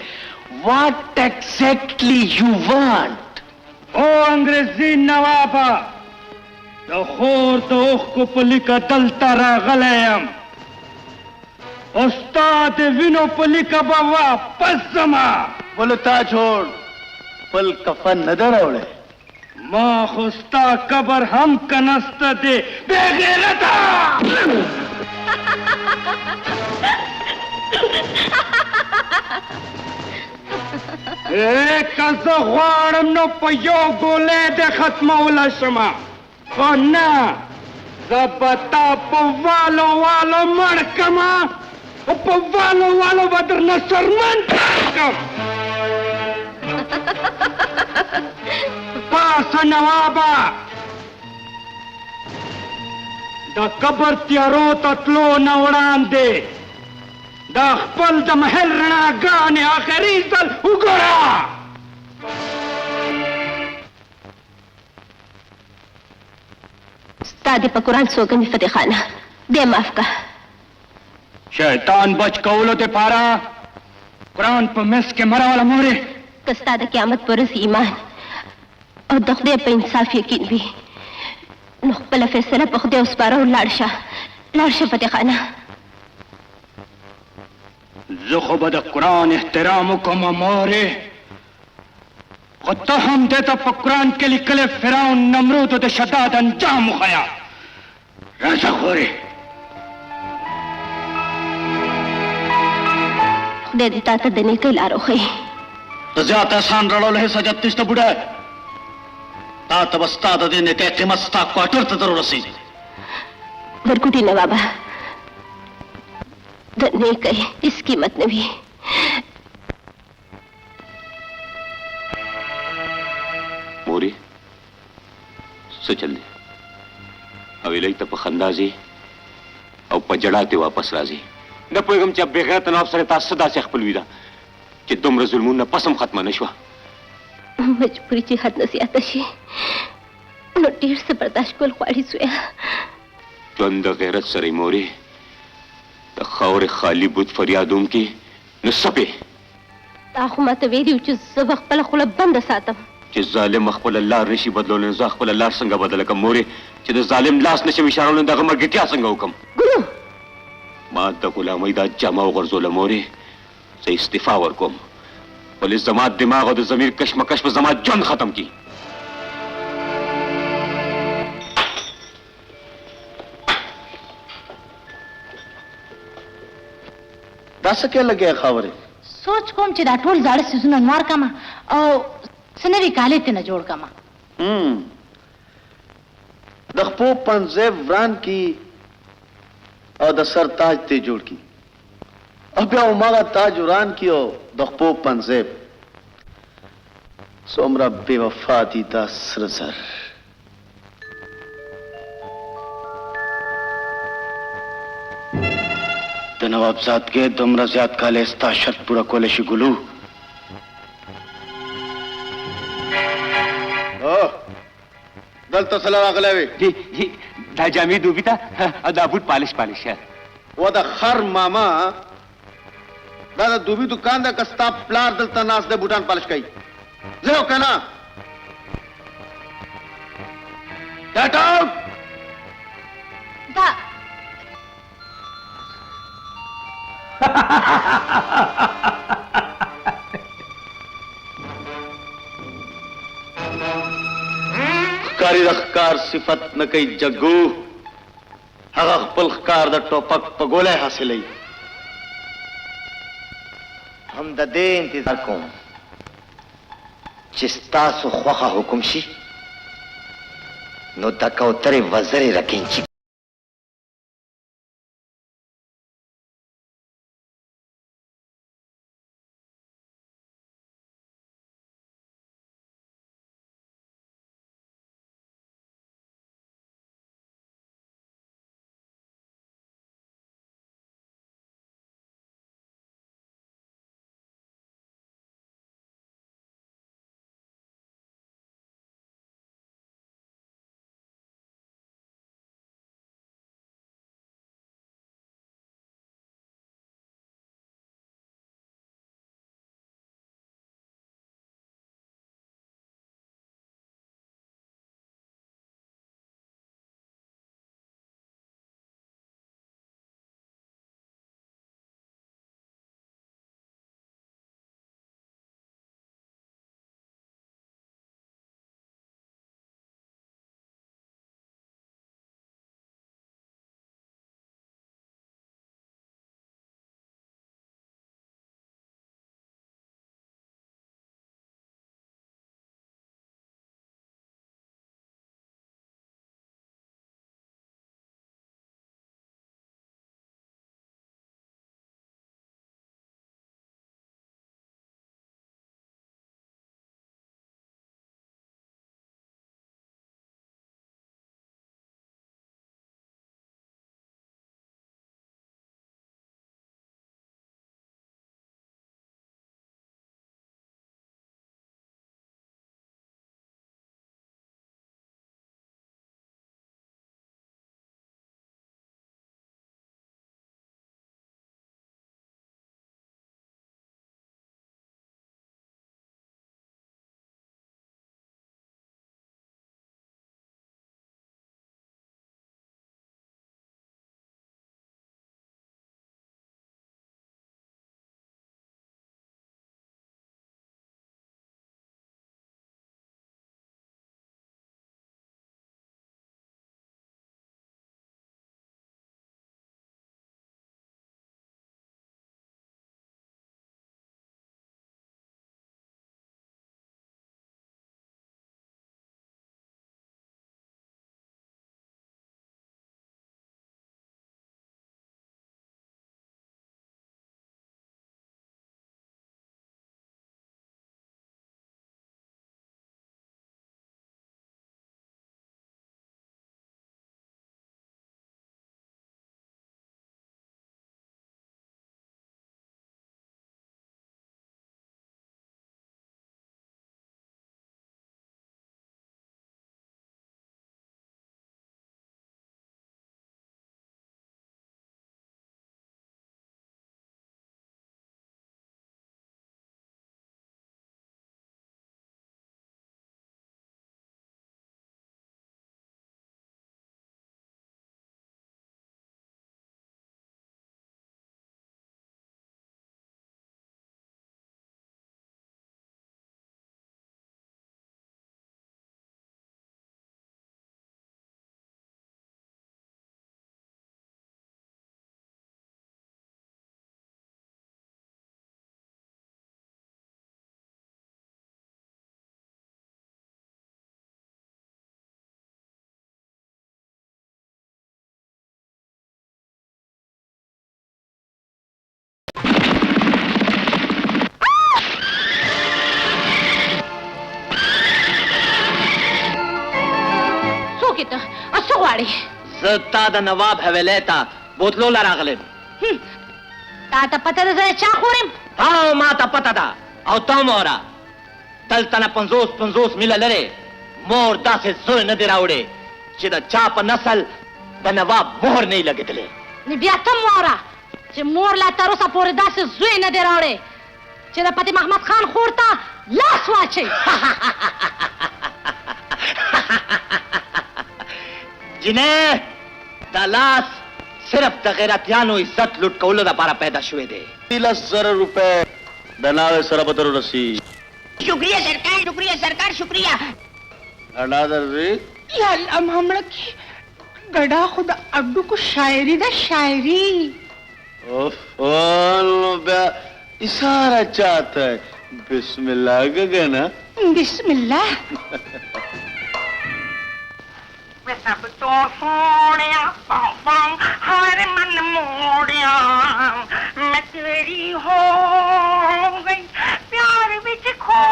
E: واټ ایگزیکټلی یو وانټ
A: او انګریزي نوابه د خور د اوښکو په لیکه دلته راغلی یم او ستا د وینو په لیکه به واپس ځمه
E: بولو تا جوړ خپل کفن نه ده راوړی
A: ما خو ستا قبر هم که نسته دی بې غیرته که زه غواړم نو په یو ګولۍ د ختمولی شمه خو نه زه به تا په والو والو مړ کړمه او په والو والو به درنه سرمن کړم پاسه نوابه د قبر تیارو ته تلو نه وړاندې دا خپل د محل رڼاګانې آخري ځل وګوره
D: ستا دې په قرآن سوګند فتح خانه دې معاف که
A: شیطان بچ کولو دپاره قرآن په مس کې مروله مورې
D: که ستا د قیامت په ورځ ایمان او د خدای په انصاف یقین وي نو خپله فیصله په خدای وسپاره او لاړ شه فتح خانه
A: زه خو به د قرآن احترام وکړم مورې خو ته هم دې ته په قرآن کې لیکلی فرعون نمرود د شداد انجام وښیه راځه خورې
D: خدای دې تا ته د نیکۍ لار وښیي
E: د زیات احسان رړولو هېڅ حاجت نشته بوډا تا ته به ستا د دې نیکۍ قیمت ستا کوارټر ته در ورسېږي
D: ورکوټي نوابه د نیکۍ هېڅ قیمت نه وي
C: موري څه چل دی حویلۍ ته په خندا ځي او په جړا تې واپس راځي نه پوهېږم چې بېغیرته نواب سره تا څه داسې خپلوي ده چې دومره ظلمونه پس هم ختمه نه شوه
D: मजबूरी जी हद नसीहत शी नो ढेर से बर्दाश्त कोल ख्वाड़ी सुया
C: ژوند د غیرت سره موري د خاور خالی بوت فریادوم کی نو سپه
D: تا خو ماته ویلو چې زه خپل خپل بند ساتم
C: چې ظالم خپل الله رشي بدلول نه زه خپل الله څنګه بدل کوم موري چې د ظالم لاس نشم اشاره ولنه دغه مرګتیا څنګه وکم
D: ګلو
C: ما د غلامۍ دا جامه وغورځول موري زه استعفا ورکوم ولې زما دماغ او د ضمیر کشمکش په زما ژوند ختم کی
E: دا څه کې لګیا خبره
D: सोच कोम چې دا ټول زاړه سيزونه نوار کما او سنوي کالې ته نه جوړ کما
E: د خپل پنځه وران کی او د سر تاج ته جوړ کی او بیا ماغه تاج وران کی او د خپل پنځه څومره بے وفا دي دا سر زر د نوابزاد کې دومره زیات کاله ستا شرط پوره کولای شي ګلو دلته سره راغلی وي
C: دا جامې دوبي ته او دا بوټ پالش
E: و د خر ماما دا د دوبي دکان ده که ستا پلار دلته ناست دی بوټان پالش کوي زه که نه Get out!
D: دا
E: ښکاري د ښکار صفت نه کوي جګو هغه خپل ښکار د ټوپک په ګولی حاصلوي
F: هم د دې انتظار کوم چې ستاسو خوښه حکم شي نو د کوترې وزرې رکینچي
D: کې ته اسو غواړي
F: زتا د نواب حویلی ته بوتلو لراغلم
D: تا ته پته ده زه چا خورم
F: او ما ته پته ده او ته موره دلته نه 50 میله لرې مور داسې زوی نه دی راوړی چې د چا په نسل د نواب مهر نه یې لګېدلی
D: نو بیا ته موره چې مور لا تر اوسه پورې داسې زوی نه دی راوړی چې د فتح محمد خان خور ته لاس واچوي
F: جنې دا لاس صرف د غیرتیانو عزت لوټ کولو دپاره پیدا شوی دی
E: 10,000 روپے د ناوې سره به در ورسي
G: शुक्रिया सरकार शुक्रिया
E: انا درځي
G: या अल्लाह हमड़ा की गड़ा खुदा अड्डू को शायरी दा शायरी
E: اوف نو بیا اشاره چاته ہے بسم الله گگنا
G: बिस्मिल्लाह मैं सब तो सोनिया पापम हर मन मोड़िया मैं तेरी हो गई प्यार विच खो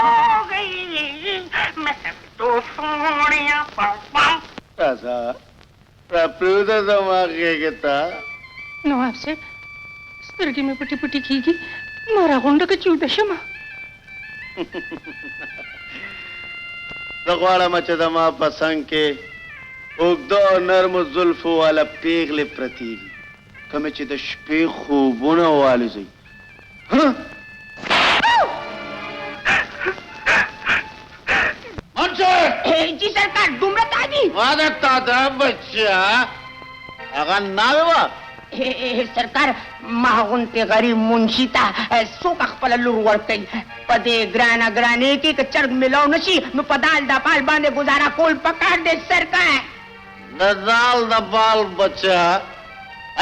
G: गई मैं सब तो सोनिया पापम
E: राजा प्रप्लुत समागे केता
G: नवाब साहब स्तरगी में पटी पटी कीगी मारा गुंडा का चूदा शमा
E: دغواړه مچ د ما پسنګ کې اوږده او نرمو زلفو والا پیغلې پرتې دي کومې چې د شپې خوبونه والوځي
G: जी सरकार डुमरत आदि
E: ما درته دا بچیا هغه ناوې وه
G: सरकार माहुन पे गरीब मुंशी था सो का खपल लुर वर्तई पदे ग्राना ग्राने की चर्ग मिलाओ नशी नु पदाल दा पाल बांधे गुजारा कोल पकड़ दे सरकार
E: نزال د بال بچا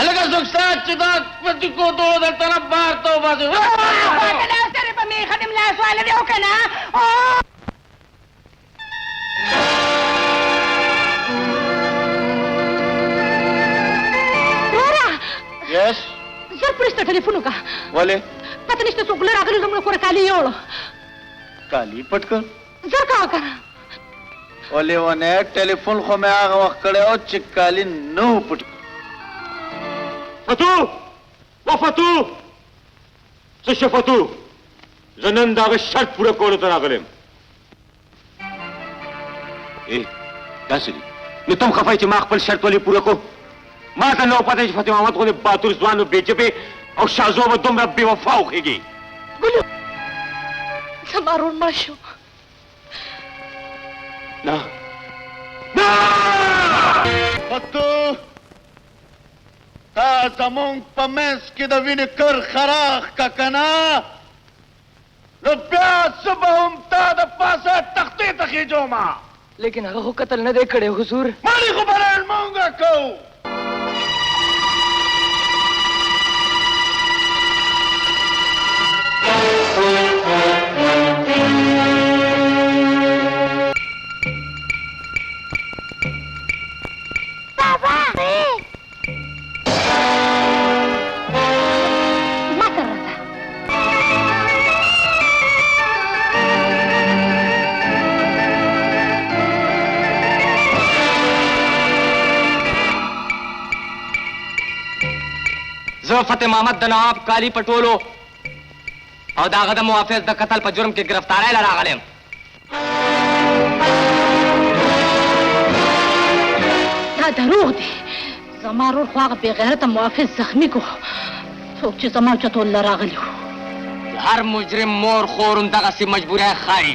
E: الګا زوکسات چې دا پتی کو دوه د طرف بار ته وځي
G: لا سره په می خدم لا سوال دی وکنه
E: یس
D: زر پولیس ته ټلیفون وکړه
E: ولې
D: پته نشته څوک له راغلي زموږ کور کالي یوړو
E: کالی پټ کړ
D: زر کا وکړه
E: ولې ونه ټلیفون خو مې هغه وخت کړی او چې کالی نه و پټ
C: فتو و فتو څه شو فتو زه نن د هغه شرط پوره کولو ته راغلم داسې دي نو ته هم خفه چې ما خپل شرط ولې پوره کړو ما ته نه و پته چې فتح محمد غوندې باتور ځوان و بېجبې او شازو به دومره بې وفا وخېږي
D: ګلو زما ورور مړ شو
C: نه
E: فتو تا زمونږ په منځ کې د وینې کر خراخ که که نه نو بیا زه به هم تا د پاسه تختې ته خېجومه
G: लेकिन हगो कत्ल न दे खड़े हुजूर
E: مالې خو به لمونږه کوو
F: زه فتح محمد د نواب کالی پټولو او د هغه د محافظ د قتل په جرم کې ګرفتارۍ له راغلم
D: دا دروغ دی زما ورور خو هغه بېغیرته محافظ زخمي کو څوک چې زما چتول له راغلي وو
F: هر مجرم مور خور همدغسې مجبوری ښایي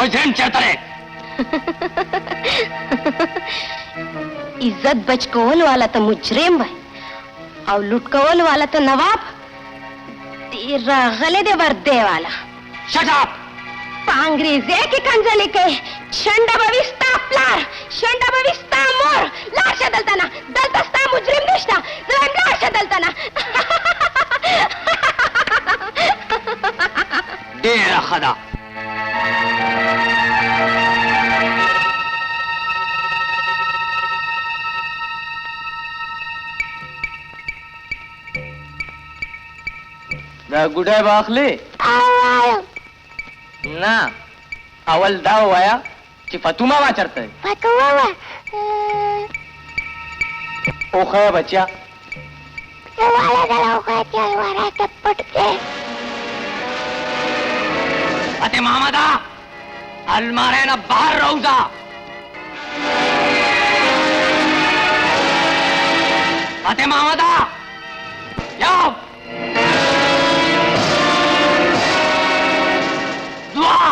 F: مجرم چېرته دی
D: عزت بچ کول والا ته مجرم وای او لوټ کول والا ته نواب ډېر راغلی دی ورده والا
F: شټ اپ
D: په انګریزۍ کې کنځلې کوي شنډه به وي ستا پلار شنډه به وي ستا مور لاړ شه دلته نه دلته ستا مجرم نشته زه وایم لاړ شه دلته نه
F: ډېره ښه ده
E: دا ګوډی به اخلې
F: نه اول دا ووایه
C: چې فتوما وا چرته
H: فتوما
C: او خیا بچیا
H: والا دلاو خاطی ورا ته پټ کې
C: اته محمدا الماره نه بهر روزا اته محمدا یاو دعا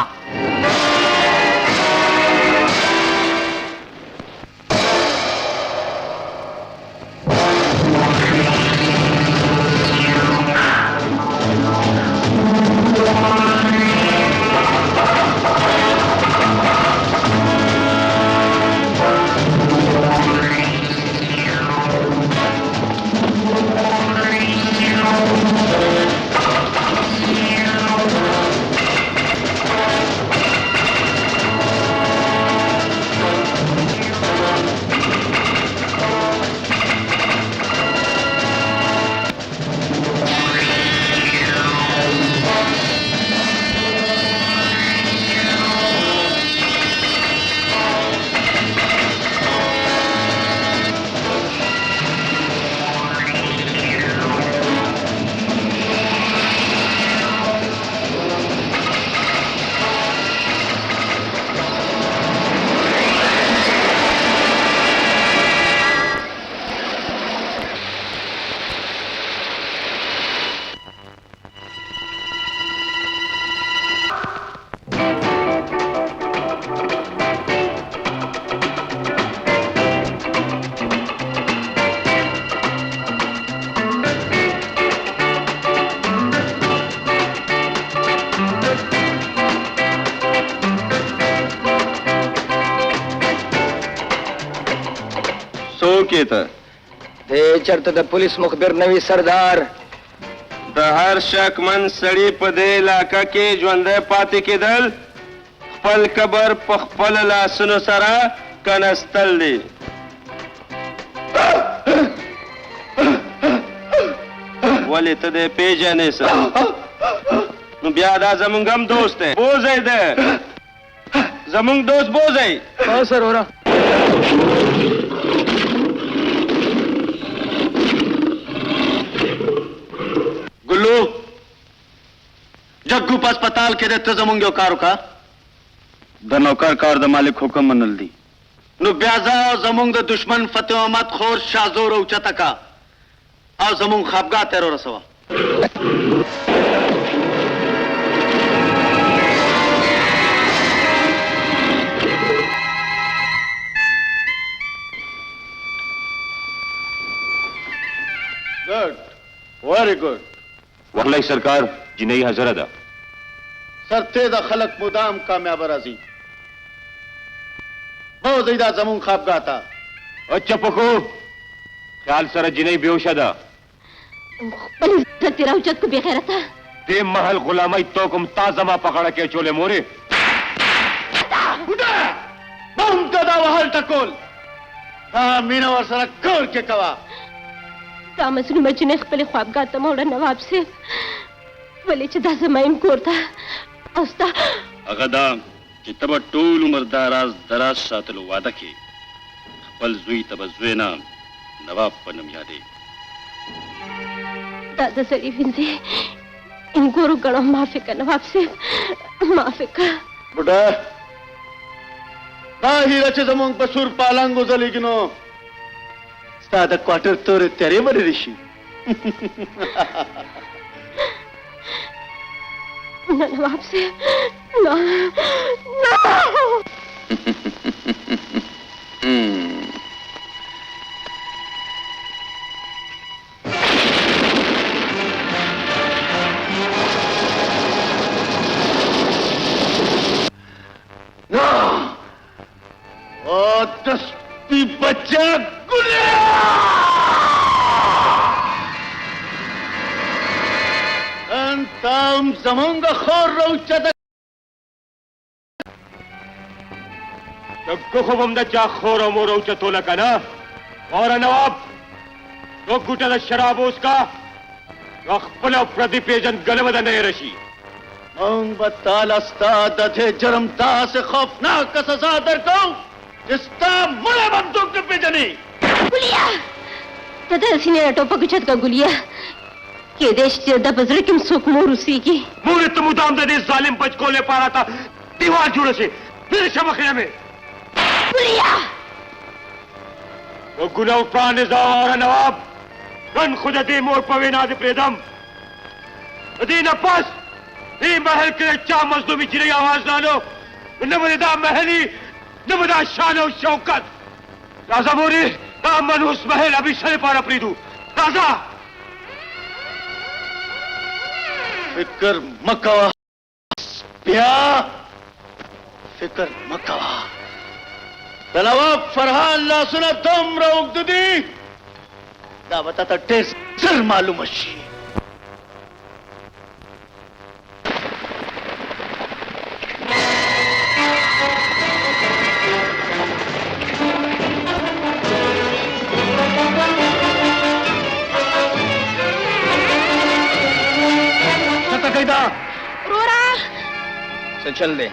F: چرته د پولیس مخبر نوی سردار
B: د هر شکمن سړي په دې علاقه کې ژوندی پاتې کېدل خپل قبر په خپل لاسونو سره کنستل دي ولې ته دې پیژنې څه نو بیا دا زمونږ هم دوست دی بوزی دی زمونږ دوست بوزی
F: سر ورا
E: गुल्लू जग्गू पे अस्पताल के देते जमूंगे कार का
B: د नौकर کار د مالک حکم منل دي
E: नु ब्याजा और जमूंग द दुश्मन फतेह अहमद खोर शाहजोर और चतका और जमूंग खाबगा तेरो रसवा गुड वेरी गुड
C: والله सरकार जिन्हें हजर अदा
E: सरते द खलक मुदाम कामयाब राजी बहुत ज्यादा जमून खाब गाता
C: अच्छा पको ख्याल सर जिन्हें बेहोश अदा
D: तेरा उचत को बेखैर था
C: दे महल गुलामी तो कुम ताजमा पकड़ के चोले मोरे
E: बम कदा वहल टकोल मीना और सरा कोर के कवा
D: तामसनु मचने खपले ख्वाबगा तमोड़ा नवाब से वली च दासमाइन कोरता अस्ता
B: अगदा چې تبه ټول عمر دا راز دراز ساتلو واده کې خپل زوی ته به زوی نه نواب په نوم یادې
D: दादा सरी फिंसे इन गोरु गणों माफी का नवाब से माफी का
E: बुढ़ा ना ही रचे जमोंग पसुर पालांगो जलीगिनो सादा क्वार्टर तोरे तेरे मरे ऋषि
D: नवाब से ना ना
E: ओ दस्ती बच्चा गुलिया अंतम जमोंगा खोर रोचा
C: तब को बमदा चा खोर मोरो चतोला का ना और नवाब तो गुटा द शराब उसका खपल प्रदीप एजन गलवद नहीं रशी
E: हम बतालस्ता दधे जरमता से खौफनाक का सजा दर को जिसका मुले बंदूक के पेजनी
D: गुलिया तदर सीने टोपा कुछत का गुलिया के देश दा बजरे किम सुख मोर उसी की
C: मोरे तो मुदाम दे जालिम बच को ले पा रहा था दीवार जुड़े से मेरे शमखिया में
D: गुलिया
C: वो गुना प्राण और नवाब रन खुद दे मोर पवेना दे प्रेदम अदीन पास ये महल के चा मजलूमी चिरे आवाज डालो नमदा महली नमदा शान और शौकत राजा मोरी दामन उस महल अभी शरे पारा प्रीदू राजा
E: फिकर मकवा प्या फिकर मकवा नवाब फरहान ला सुना तुम रोक दुदी दा बताता टेस सर मालूम अशी
D: रोरा
F: तो चल दे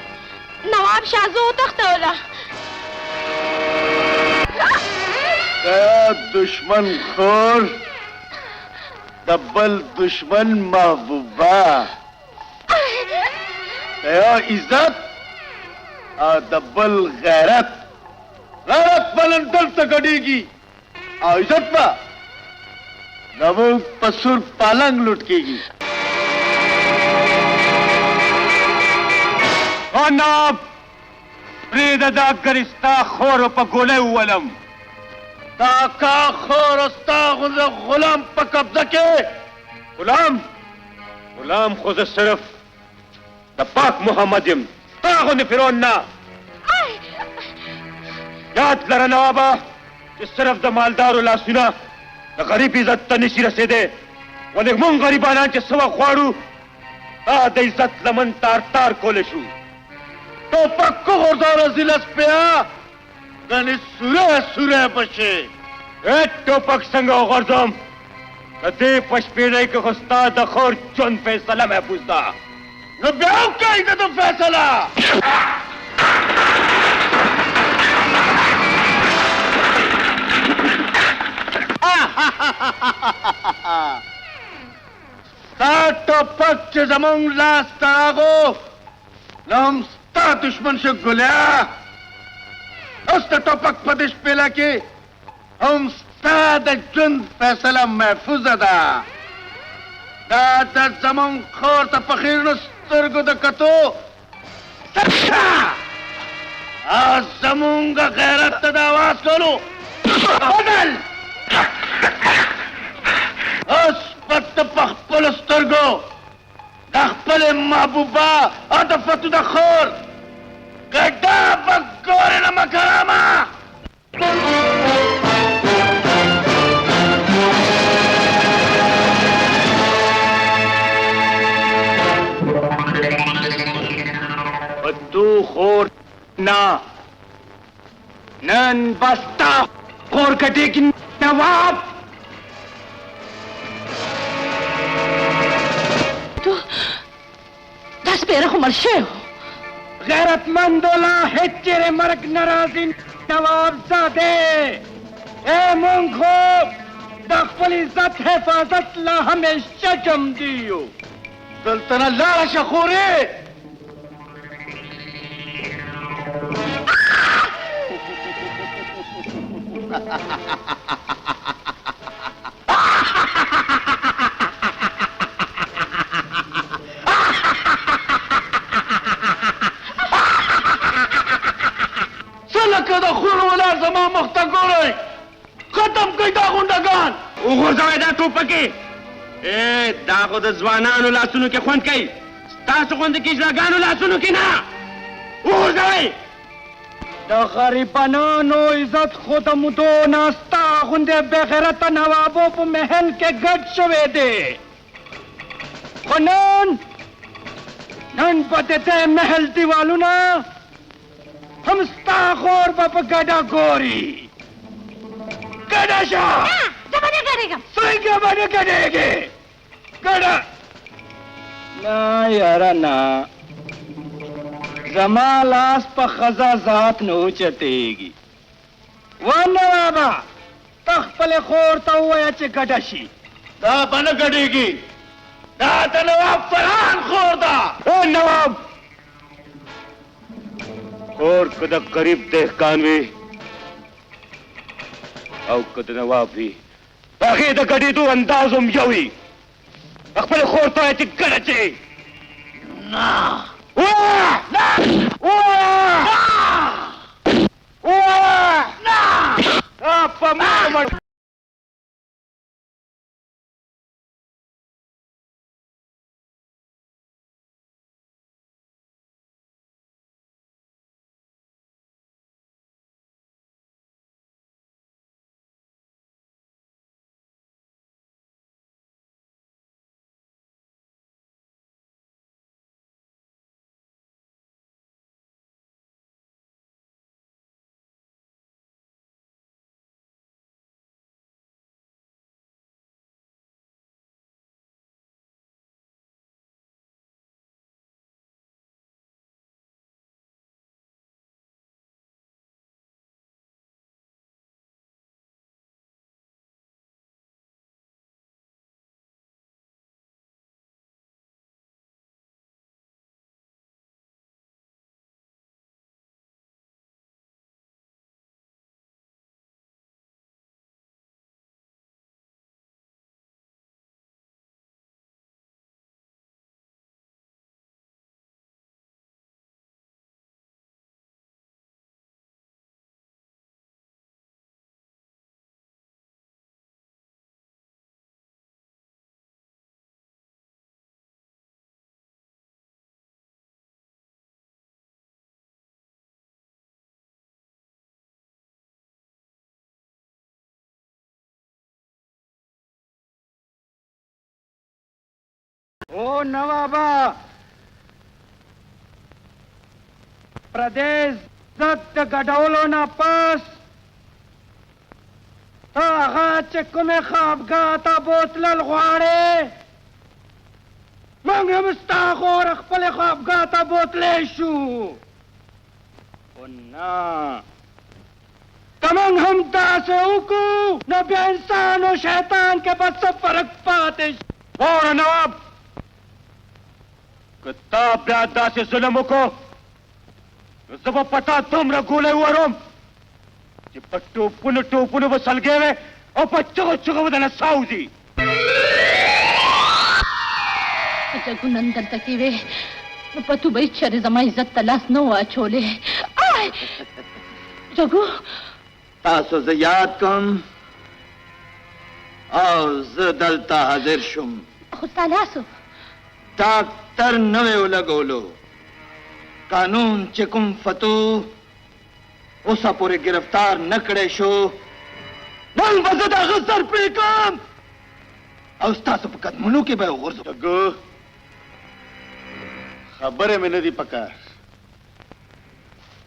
D: नवाब शाहजो तख्तौला
E: गया दुश्मन खोर दब्बल दुश्मन महबूबा गया इज्जत आ दब्बल गैरत गैरत पलन दल से गड़ेगी आ इज्जत पा नवो पसुर पालंग लुटकेगी
C: और नाब प्रेदा गरिस्ता खोर पगोले उलम
E: ताका खोरस्ता गुलाम पर कब्जा के
C: गुलाम गुलाम खुद सिर्फ द पाक मुहम्मदिम तागुन फिरौना याद लरा नवाबा कि सिर्फ द मालदार उला सुना द गरीब इज्जत तनिशी रसे दे वने मुंग गरीबाना के सवा ख्वाड़ू ता द इज्जत लमन तार तार कोलेशू
E: तो पक्को गुरदार जिलस पे गनी सुरे सुरे बचे
C: ए टोपक संग गर्दम कदे पशपेड़े के खुस्ता दखोर चुन फैसला महफूजदा
E: न ब्याह का इधर तो फैसला टोपक के जमंग लास तरागो नम ता दुश्मन से गुलिया उस टोपक प्रदेश पेला के हम स्ताद जुन फैसला महफूज अदा दादा जमंग खोर ता पखीर नुस्तरगो दा कतो सच्चा आज जमंग गैरत ता आवाज करो बदल उस पत्त पखपल स्तरगो दखपल महबूबा और फतु दा खोर गड्ढा बक्कोरे न मकरामा
C: तू खोर ना नन बस्ता खोर कटे की नवाब
D: तो 10 पेरा को मरशे हो
A: गैरतमंदोला हेच्चेरे मरक नाराजी नवाब जादे ए मुंखो दखपल इज्जत हिफाजत ला हमेशा जम दियो
E: सल्तना लाला शखोरे जमा मुख्ता गोरे खत्म कई दा गुंडागान
C: उगो जायदा टोपके ए दागो द जवानानो लासुनु के खोन कई तासु खोन की जगानो लासुनु की ना उगो जाय
A: द गरीबानो इज्जत खुद मुदो नास्ता गुंडे बेगैरत नवाबो पे महल के गट शवे दे खनन नन पते महल दीवालू ना हम स्ताखोर बाप गड़ा गोरी गड़ा शाह
D: जमाने करेगा
A: सही क्या बने करेंगे गड़ा ना यारा ना, जमालास पर खजा जात न चतेगी वन बाबा तखपले खोरता हुआ या चे गडशी
C: दा बन गडीगी दा नवाब फरहान खोरदा ओ नवाब और कद गरीब देख कानवी औ कद नवाब भी बाकी द गडी तू अंदाजुम यवी अखपल खोरता है चे गडचे ना
A: ओ नवाबा प्रदेश दत्त गडौलो ना पास कुमे खाब गाता बोतल गुआड़े मंग मुस्ताखोर अखपल खाब गाता बोतले शू ना तमंग हम दासे उकू न बे इंसान और शैतान के बस सब फर्क पाते
C: और नवाब किताब दादा से जुल्म को जब पता तुम रगूले हुआ रोम कि पट्टू पुन बसल गए और बच्चों को चुका बदला साउजी
D: जगू नंदन तकीवे न पतु बई चरे जमा इज्जत तलाश न हुआ छोले आय जगू
F: तासो याद कम और जदलता हाजिर शुम
D: खुसालासो
F: डॉक्टर नवे उलगोलो कानून चिकुम फतू उसा पूरे गिरफ्तार नकड़े शो नल वजदा गुजर पे काम औस्ता सब कदमनु के बे गुर्ज
E: जग्गू खबर है मैंने दी पकार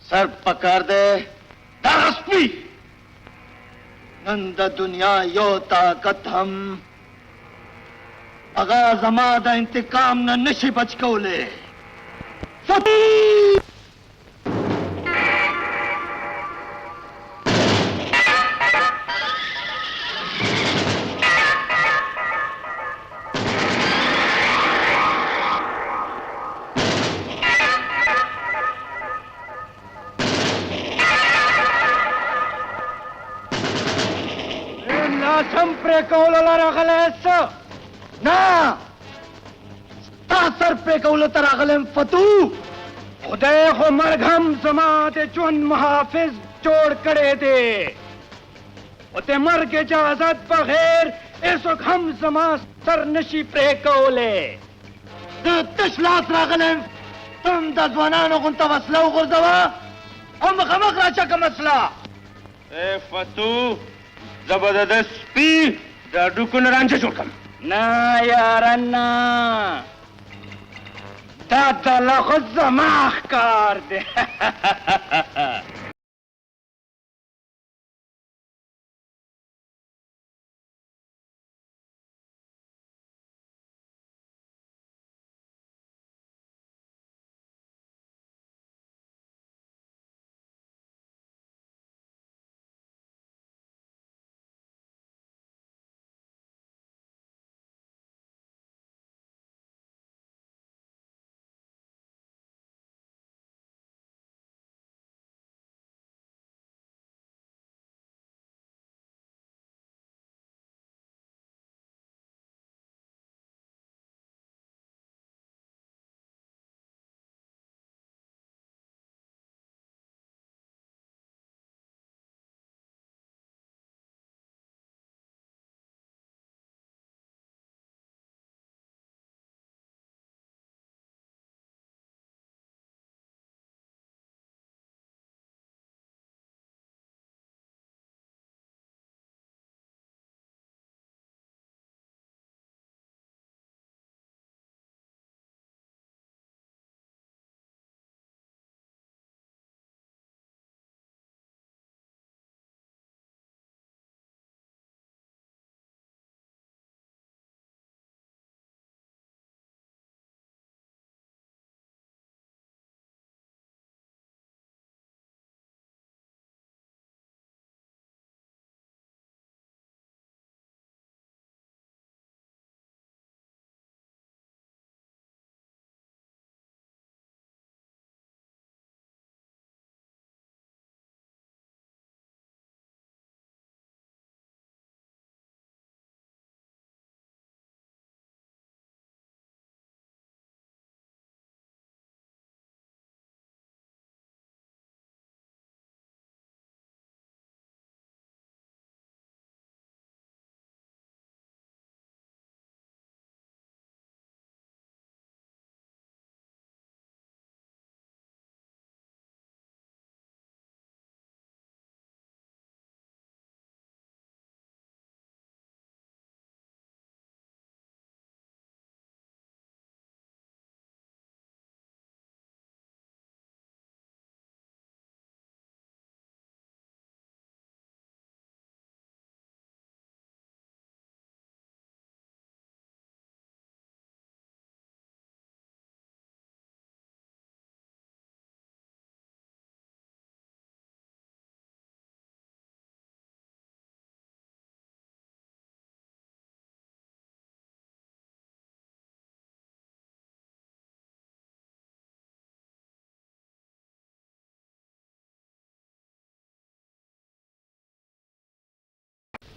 E: सर पकार दे
F: दागस्पी नंद दुनिया यो ताकत हम अगा जमादा इंतकाम न नशे बच कोले
A: Sempre कौलो रगलेस
F: ना तासर पे कौलो तरागलेम फतू
A: खुदे को मरघम जमाते चुन मुहाफिज जोड़ करे दे उते मर के इजाजत बगैर इस हम जमा सरनशी प्रे कौले
F: तशलास रागलेम तुम दजवानानो कुंता वसला गुर्दवा हम खमक राचा का मसला
C: ए फतू जबरदस्त पी दादू को नरांचे छोड़कम
A: ना यार ना दादा लखो जमाख कर दे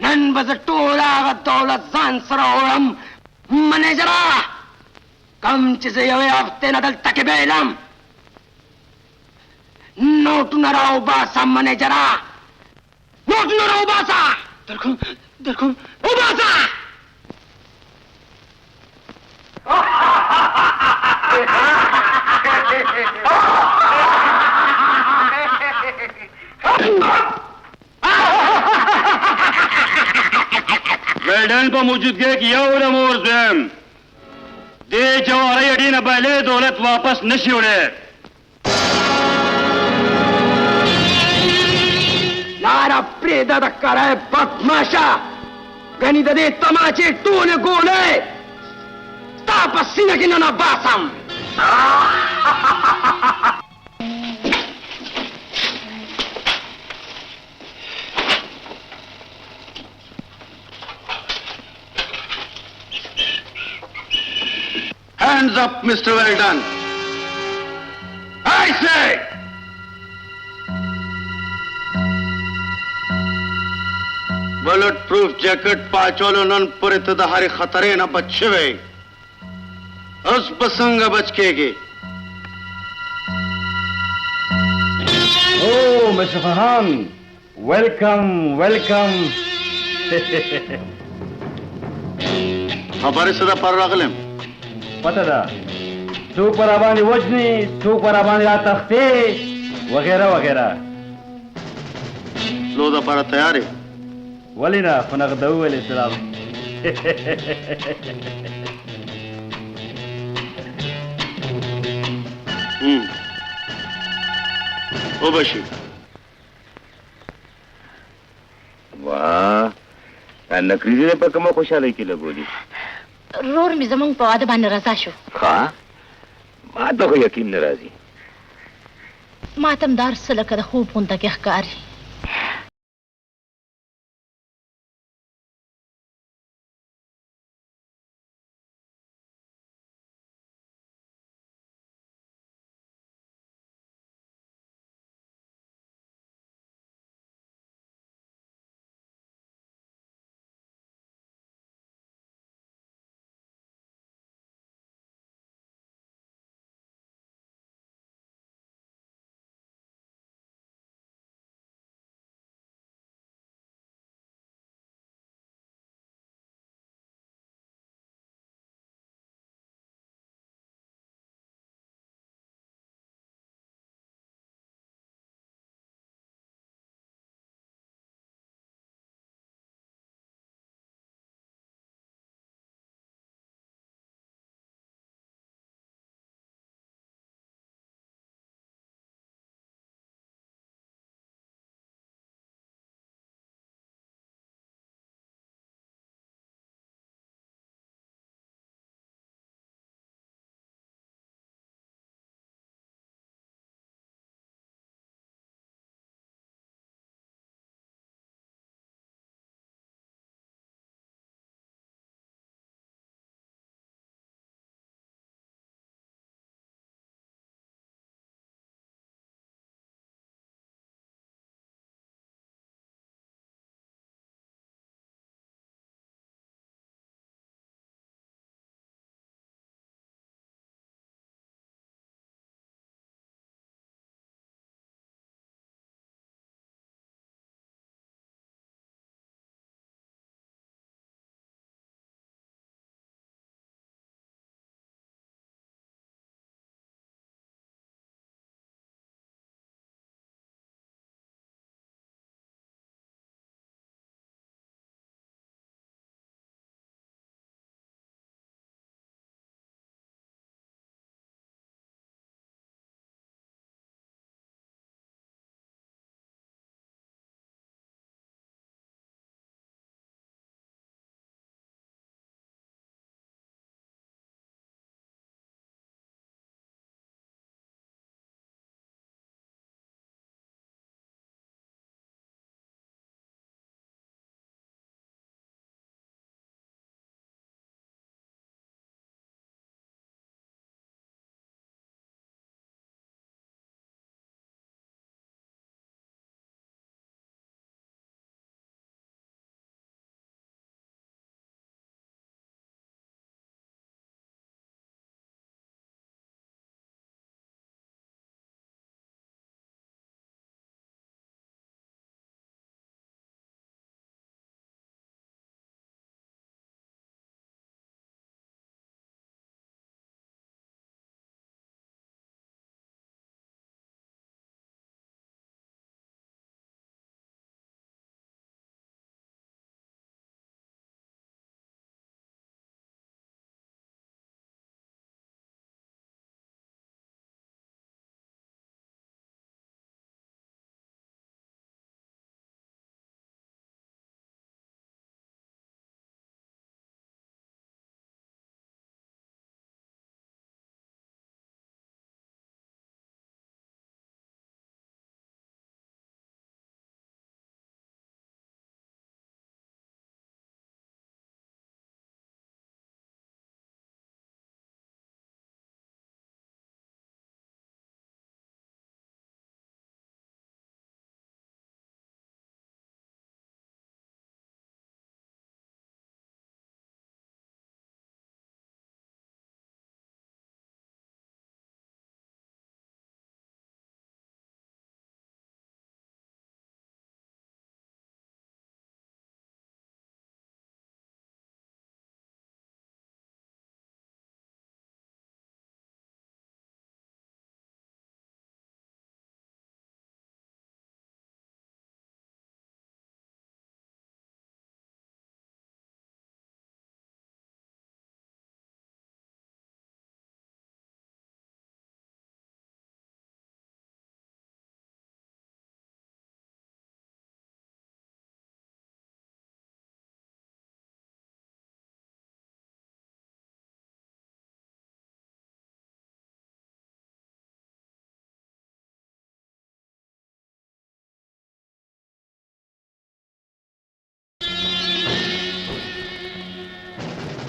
G: نن به زه ټول هغه دولت ځان سره وړم منیجره کم چې زه یوې هفتې نه دلته کې بیلم نوټونه راوباسه منیجره نوټونه راوباسه درکوم وباسه
B: वेल्डन په موجودګۍ کې یو د مور زم دې جواري اډې نه بایلې دولت واپس نشي وړي
G: لاره پرېږده د کرای بدماشه ګنې د دې تماچې ټولې ګولې ستا په سینه کې نه باسم
E: Hands up, Mr. Weldon. I say! Bullet proof jacket पाचोलो नन पुरे तदहारी खतरे न बच्चे वे उस बसंग बचकेगे
C: Oh, Mr. Farhan, welcome.
E: हमारे सदा पर रगलम
C: पता था څوک پر باندې وجني څوک پر باندې را تختې وغیرہ وغیرہ
E: लो दा पर तैयार है
C: ولینا فنغدو علیہ السلام
E: ओ बशी
I: वाह नकریزه په کومه خوشاله کې لګولي
D: رور مې زمونږ په واده باندې رضا شو
I: ها ما ته خو یقین نه راځي
D: ماتم دار څه لکه د خوب غونډه کې ښکاري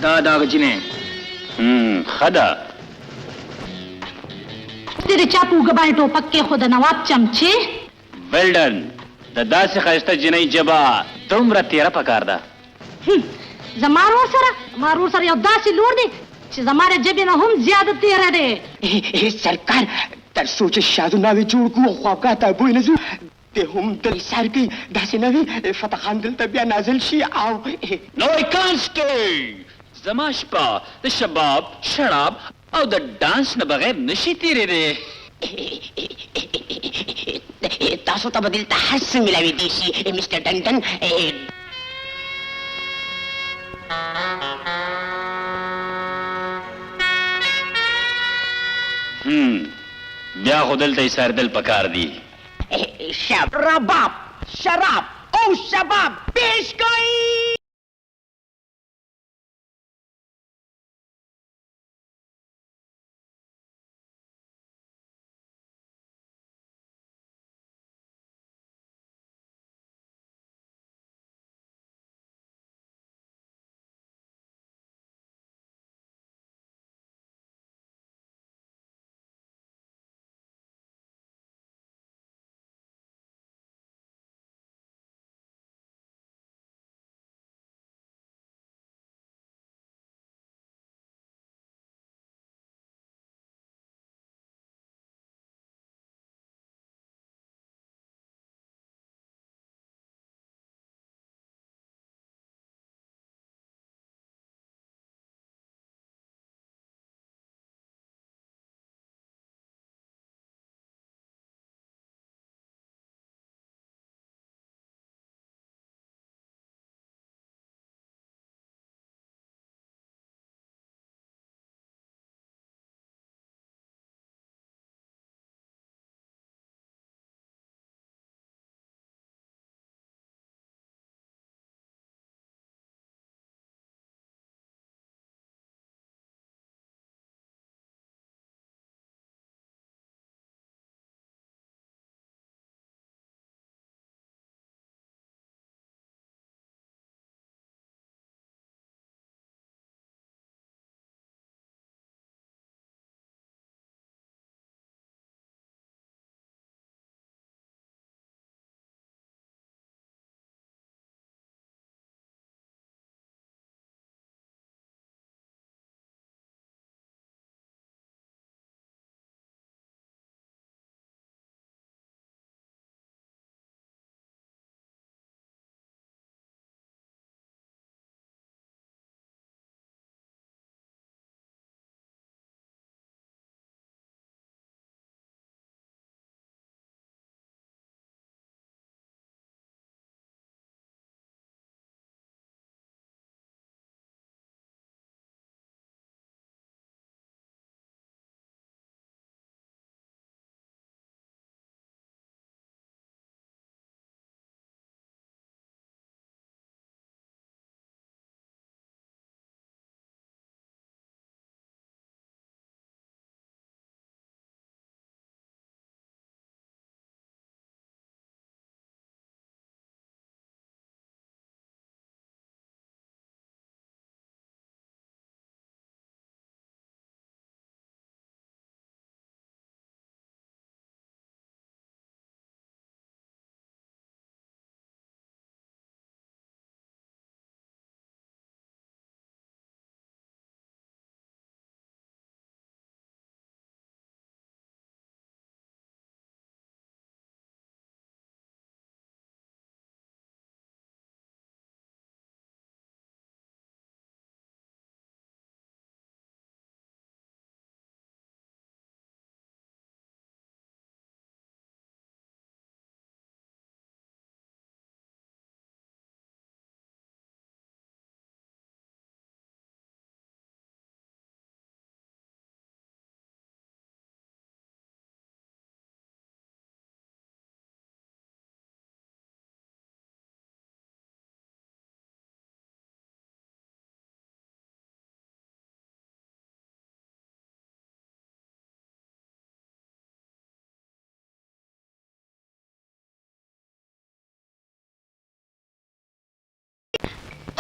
B: داغ جنې
I: خدا
D: तेरे चापू गबाए टोपक के खुद नवाब चमचे
I: वेल्डन د داسې ښایسته جنۍ جبا دومره تیره پکار ده
D: زمارو سره یو داسې لور دی چې زماره جبې نه هم زیاده تیره دی
G: سرکار تر څو چې شادو ناوې جوړ کړو خوابګاه ته بوی نه ځو د هم د سر کوي داسې نه وي فتح خان دلته بیا نازل شي او
I: نو کانسټي زما شپه د شباب شراب او د ډانس نه بغیر نشي تیرېدی
G: تاسو ته به دلته هر څه میلاویدی شي مسټر ډنډن
I: بیا خو دلته یې سردل پکار دي
G: شراب او شباب پیش کوي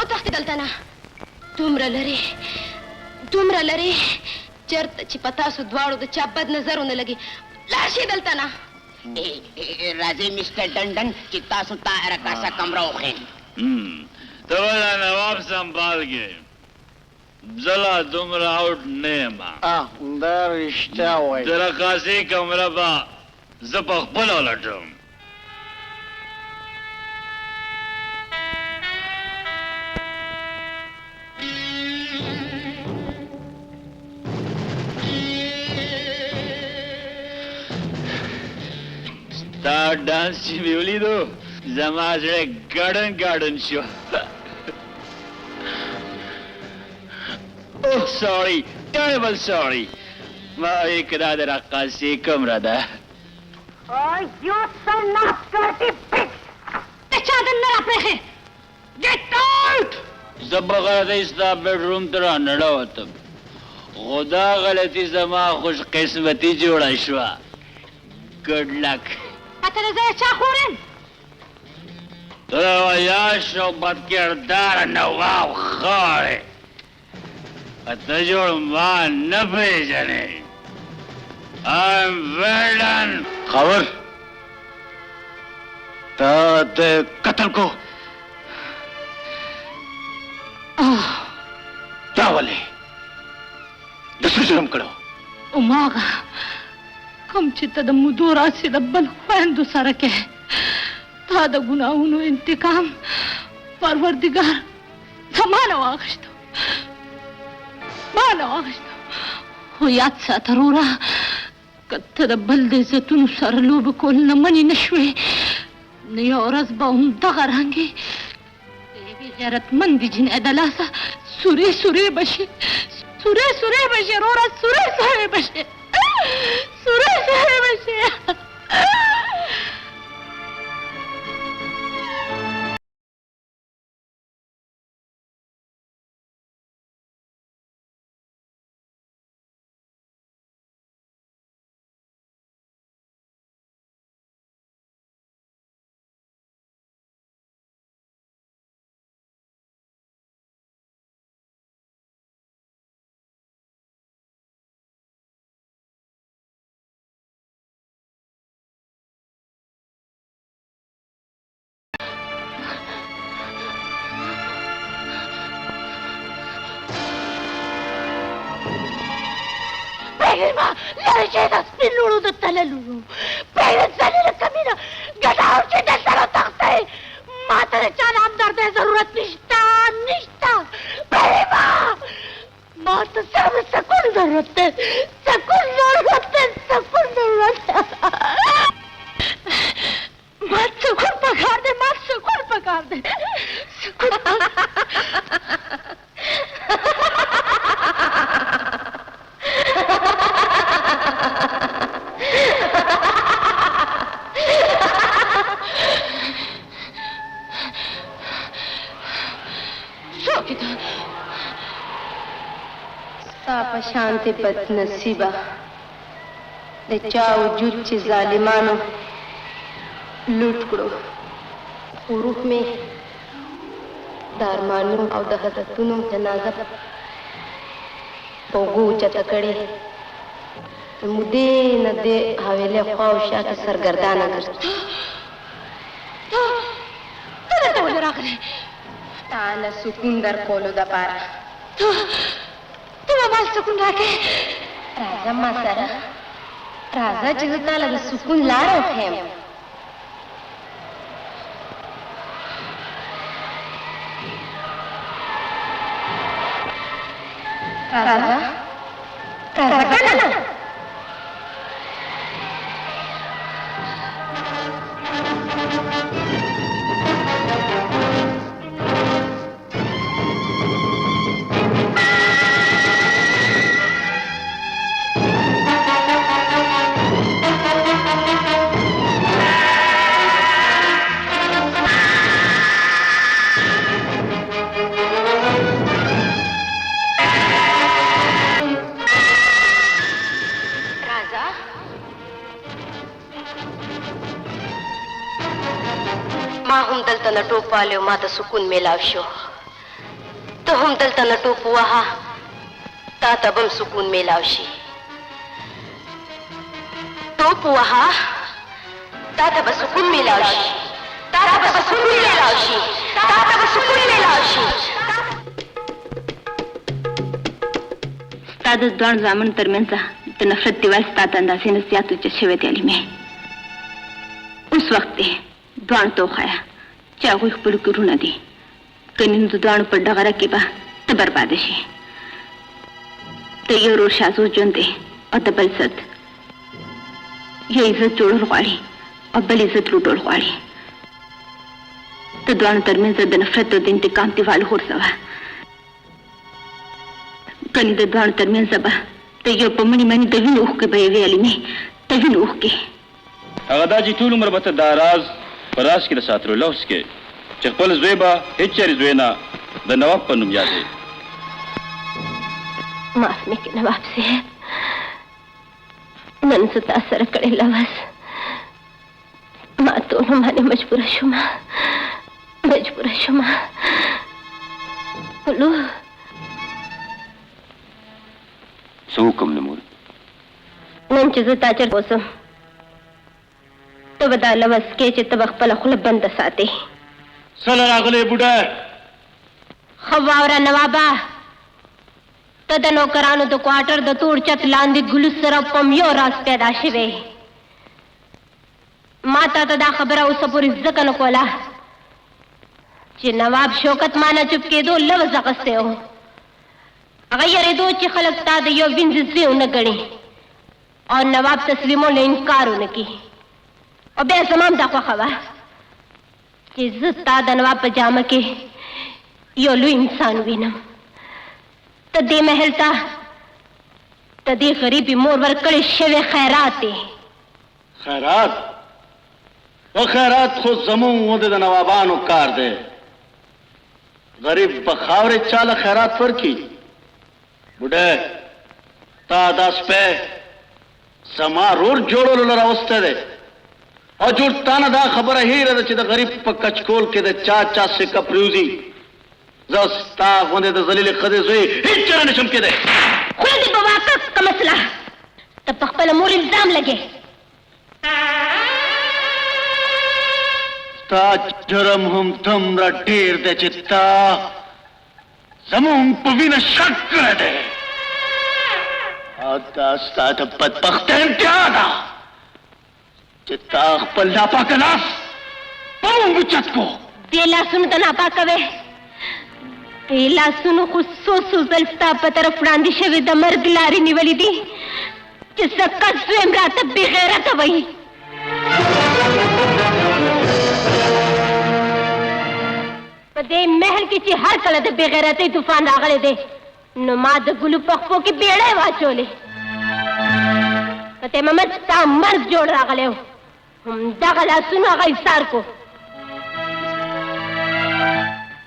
D: او تخت دلته نه دومره لري چرته چې پتا سو دواړو د چا بد نظرونه لګي لاشي دلته نه
G: راځي مستر ډنډن چې تاسو ته رکاسه کمره وخین
B: ته ولا نواب سنبال کې زلا دومره آؤٹ نیما
A: دا رښتیا وایي
B: د رکاسې کمره به زه په خپله ولټم دا ډانس چې مې ولیدو زما زړه ګډن ګډن شو اوه سوري ټریبل سوري ما وایي که دا د رقاصې کمره ده
H: You son of dirty bitch!
D: د چا دننه راپرېښې Get out!
B: زه بغرضه ستا بیډروم ته راننوتم خو دا غلطي زما خوش قسمتي جوړه شوه ګډ لک
D: ته د ځایه چا خورم
B: ته د عیاش او بدکرداره نواب خاړې ته جوړ ما نه پېژنې I'm well done
E: خبر تا د قتل کو دا ولې د څه جرم کړو
D: هماغه کوم چې ته د مودو راسې د بل خویندو سره کې تا د ګناهونو انتقام پروردګار زما نه واخیسته خو یاد ساته وروره که ته د بل د عزتونو سره لوبې کول نه منې نه شوې نو یوه ورځ به همدغه رنګې د یوې غیرتمندې جنۍ د لاسه سورې به شي وروره سورې به شي لرې شئ د سپین لوڼو د تللو پرېږده ذلیله کمینه ګټور چې دلته راوتښتئ ما ته د چا د همدردۍ ضرورت نشته پرېږده ما ته صرف سکون ضرورت دی ما سکون پکار دی ستا په شانتې بد نصیبه د چا وجود چې ظالمانو لوټ کړو خو روح مې د ارمانونو او د هدفونو جنازه په اوږو اوچته کړې د مودې نه دې حویلې خوا او شا کې سرګردانه ګرځي ته دلته ولې راغلې تا له سکون درکولو دپاره ته به ما سکون راکړې راځه ما سره راځه چې زه تا له د سکون لاره وښیم راځه کنه ما هم دلته نه ټوپ والی او ما ته سکون میلاو شو ته ته هم دلته نه ټوپ ووهه تا ته به هم سکون میلاو شي ټوپ ووهه تا ته به سکون میلاو شي تا ته به سکون میلاو شي تا ته به سکون میلاو شي ستا د ځوان زامنو ترمنځ د نفرت دیوال ستا د اندازې نه زیات اوچت شوی دی علیمې اوس وخت دی دواړو ته وښایه چې هغوی خپلو کورونه دي کنې نو د دواړو په ډغره کې به ته برباده شي د یو ورور شازو ژوند دی او د بل ضد یو عزت جوړول غواړي او بل عزت لوټول غواړي د دواړو ترمنځ د نفرت او د انتقام دیوال غورځوه کنې د دواړو ترمنځ به د یو په مړي باندې د وینو اوښکې به یې وې علیمې د وینو اوښکې
B: هغه دا چې ټول عمر به ته دا راز په راز کې د ساتلو لوس کې چې خپل زوی به هېڅ چېرې زوی نه د نواب په نوم یادوي
D: معاف مې کړه نواب صاحب نن زه تا سره کړی لوز ما ټولو باندې مجبوره شومه ولو
C: څه وکړم نمور
D: نن چې زه تا چېرته اوسم ته به دا لوز کې چې ته به خپله خوله بنده ساتې
C: څه له راغلی بوډا
D: ښه واوره نوابه ته د نوکرانو د کوارټر د تور چت لاندې ګلوس سره کوم یو راز پیدا شوی ما تا ته دا خبره اوسه پورې ځکه نه کوله چې نواب شوکت مانه چوپ کېدو لوز اخیستی و هغه یېرېدو چې خلک تا د یو وینځ زوی ونه ګڼي او نواب تسلیمولو انکار ونه کړي او بیا زما هم دا خوښه وه چې زه تا د نواب په جامه کې یو لوی انسان وینم ته دې محل ته د دې غریبې مور ورکړی شوی خیرات دی
E: خیرات و خیرات خو زمون غوندې د نوابانو کار دی غریب په خاورې چاله خیرات ورکي بوډه تا دا سپی زما رور جوړولو له راوستی دی او جوړ تا نه دا خبره هیره ده چې د غریب په کچکول کې د چا سکه پریوزي زه ستا غوندې د ذلیلې ښځې زوی هېڅ چېرې نشم کېدی
D: خوله دې په واقع که مسله ته په خپله مور الزام لګې
E: ستا جرم هم دومره ډېر دی چې تا زمونږ په وینه شک کړی دی او دا ستا د بدبختۍ انتها ده چې تا خپل ناپاکه لاس په مونږ اوچت کو
D: دې لاسونو ته ناپاکوې دې لاسونو خو څو ځل ستا په طرف وړاندې شوې د مرګ لارې نیولې دي چې زه کس ویم راته بې غیرته وایي په دې محل کې چې هر کله د بې غیرتۍ طوفان راغلی دی نو ما د ګلو په خپو کې بیړۍ واچولې فتح محمد ستا مرګ جوړ راغلی و همدغه لاسونو هغه ایسار کو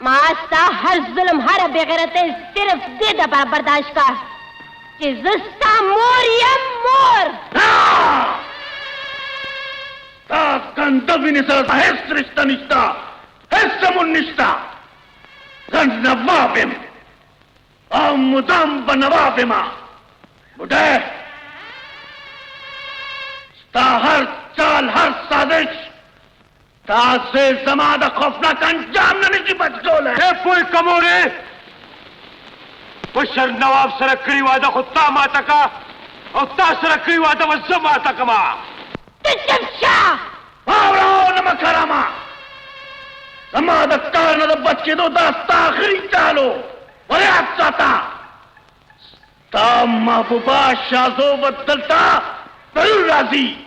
D: ما ستا هر ظلم هره بې غیرتۍ صرف دې دپاره برداشت کا چې زه ستا مور یم مور
E: ستا ګنده وینې سره هېڅ رشته نشته هېڅ سمون نشته زه نواب یم او مدام به نواب یم بوډۍ ستا هر چال هر سازش تاسې زما د خوفناک انجام نه نشي بچ کولی پوه کمورې مشر نواب سره کړي واده خو تا ماته کا او تا سره کړي واده به زه ماته کړمه
D: ته چپ شه
E: واوره نه مه کرامه زما د کار نه د بچ کېدو دا ستا آخري چال و وریاد ساته ستا محبوبه شازو به دلته ضرور راځي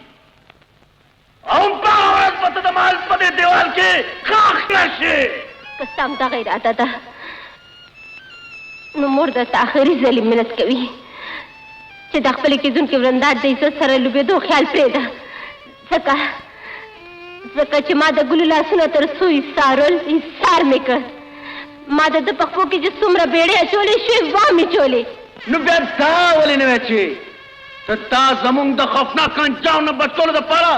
E: او په ورځ به ته د مال په دې دیوال کې ښاخ نشې
D: که ستا همدغه اراده ده نو مور درته آخري ځلې منت کوي چې د خپلې کېدونکې ورندار د عزت سره لوبېدو خیال پرېږده ځکه چې ما د ګلو لاسونه تر څو ایسار مې کړ ما د ده په خپو کې چې څومره بیړۍ اچولې شوې وامې چولې
E: نو بیا تا ولې نه وې چې تا زمونږ د خوفناک انجام نه بچولو دپاره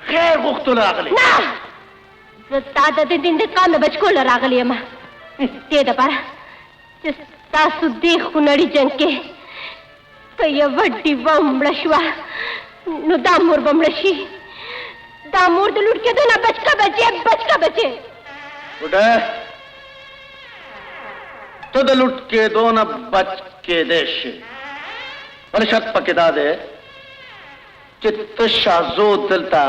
E: خیر غوښتلو راغلی
D: نه زه تا د دې انتقام نه بچ کولو راغلی یم دې دپاره
H: तासु देखु नड़ी जंग के कया वड्डी बमड़शवा नु दामोर बमड़शी दामोर तो लुट के दो ना बचका बचे
E: उठे तो लुट के दो ना बच के देश पर शर्त पकेदा दे चित्त शाजो दिलता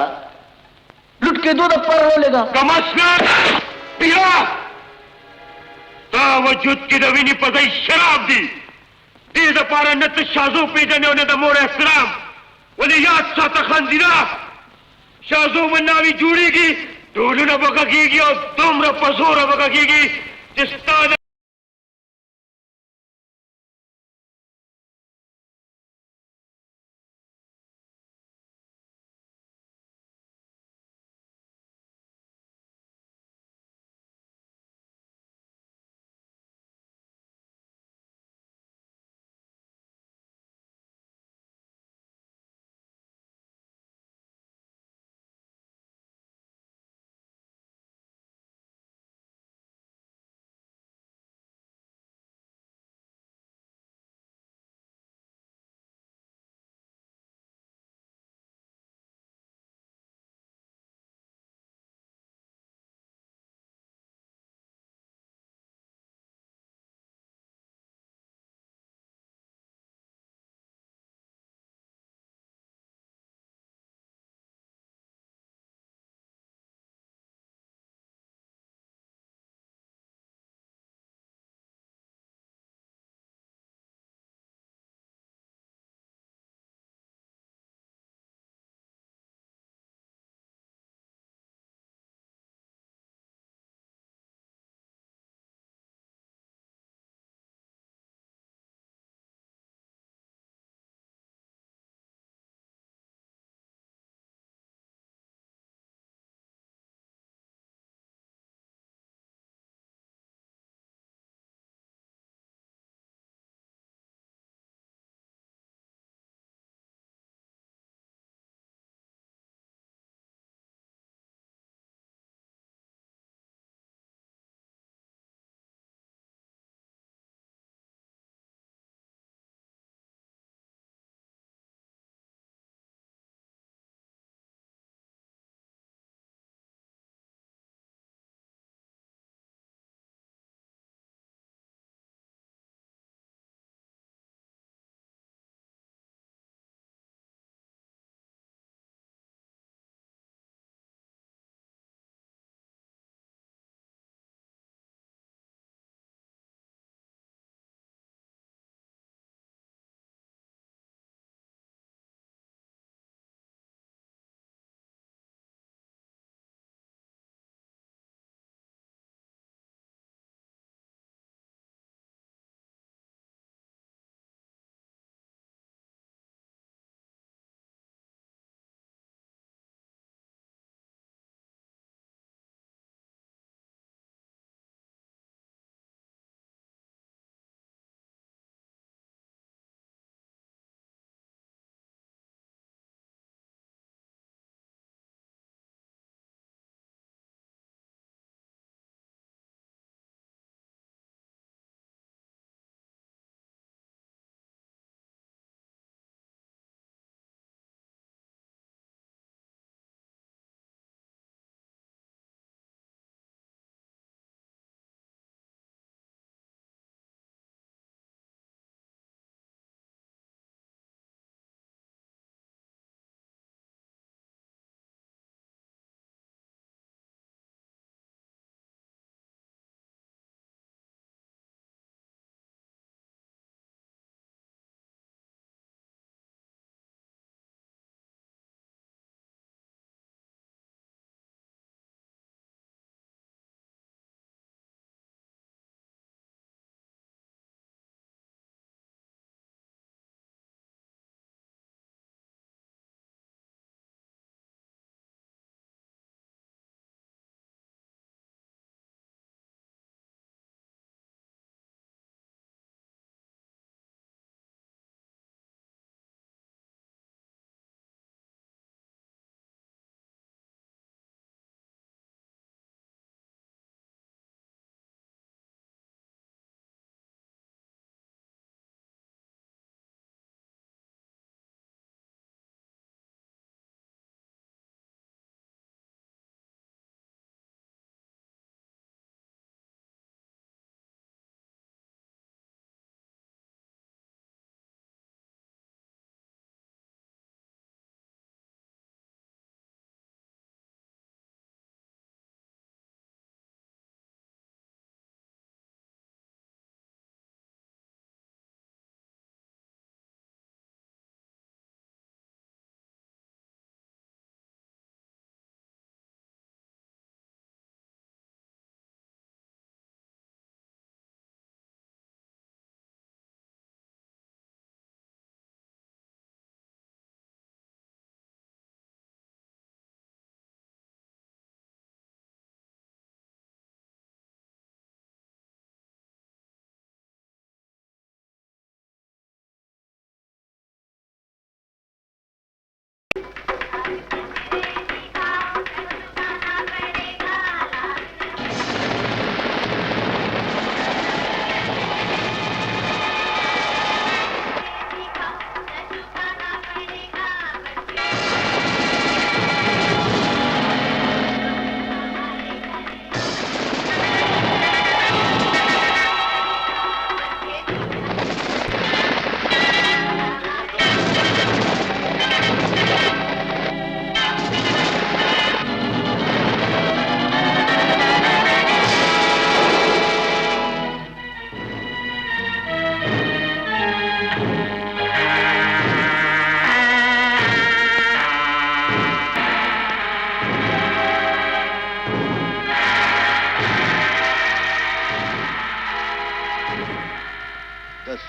E: लुट के दो ना पर रोलेगा
C: कमिश्नर पिया वजूद की नवीनी पगई शराब दी दे पारा नत शाजो पेजने उन्हें द मोर एहतराम उन्हें याद साता खंजीरा शाजो मन्नावी जुड़ेगी डोलू न बगेगी और तुम र पसोर बगेगी जिस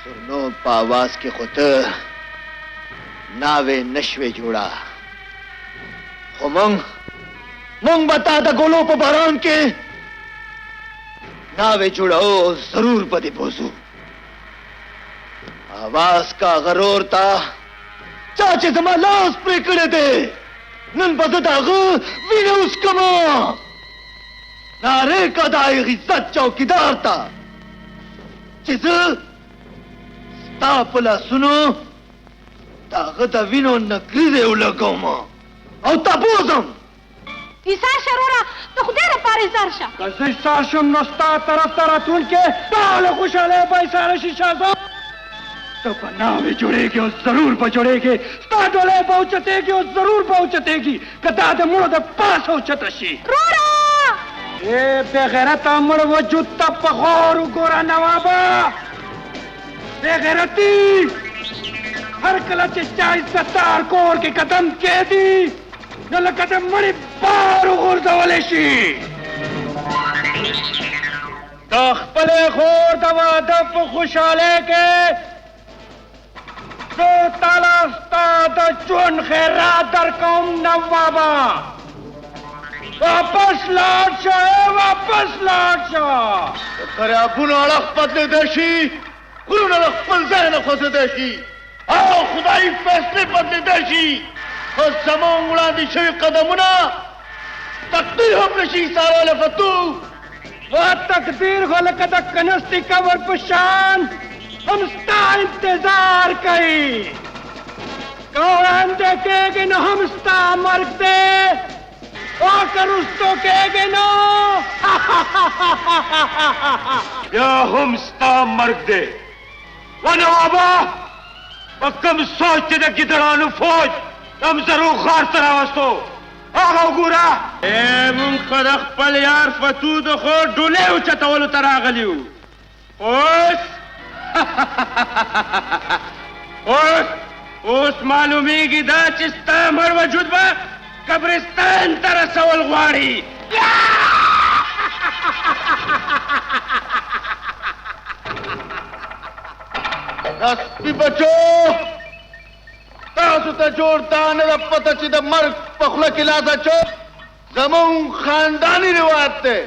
F: सुनो पावास के खुद नावे नशवे जोड़ा मंग बता दा गोलो पर बहरान के नावे जुड़ाओ जरूर बदे बोझू आवाज का गरोर था चाचे जमा लाश प्रेकड़े दे नन बजदाग वीने उसकमा नारे का दाई इज्जत चौकीदार था चिज तापला सुनो तागत विनो नकरी दे उलगोमा और तबोजम
D: ایسار شرورا تو خدای را پار ایسار شا
A: کسی ایسار شم نستا طرف تراتون که دال خوشحاله با ایسار شیشازا تو پناوی جڑے گی اور ضرور بجڑے گی ستا ڈولے پہنچتے گی اور ضرور پہنچتے گی کتا دے مڑو دے پاس ہو چتشی
D: رورا
A: اے بے غیرت مڑ وجود تا پخور گورا نوابا بے غیرتی ہر کلچ چاہی ستار کور کے قدم کے دی نل قدم مڑی بارو غرد ولیشی تخپل خور دوا دف خوشحالے کے دو تالاستا دا چون خیرات در قوم نوابا واپس لوٹ شاہ واپس لوٹ شاہ
E: خرے ابونو علق بدل دیشی قرون علق پل ذہن خوز دیشی آو خدای فیصلے بدل دیشی اور زمان اڑاندی شوی قدمنا تقدیر ہم نشی سارا لفتو
A: وہ تقدیر غلق دا کنستی کور پشان ہم ستا انتظار کئی کوران دیکھے گے نو ہم ستا مرگ دے آکر اس تو کہے گے نو
C: یا ہم ستا مرگ دے ونوابا وکم سوچتے دا گدرانو فوج ہم ضرور خار سراوستو آغا گورا اے من خدق پل یار فتود خور ڈولے اچتولو تراغلیو اوس معلومی گی دا چستا مر وجود با قبرستان ترسول غواری
E: نسپی بچو تاسو ته جوړتا نه پته چې د مرګ په خوله کې لاس اچو زمون خاندانی روایت ده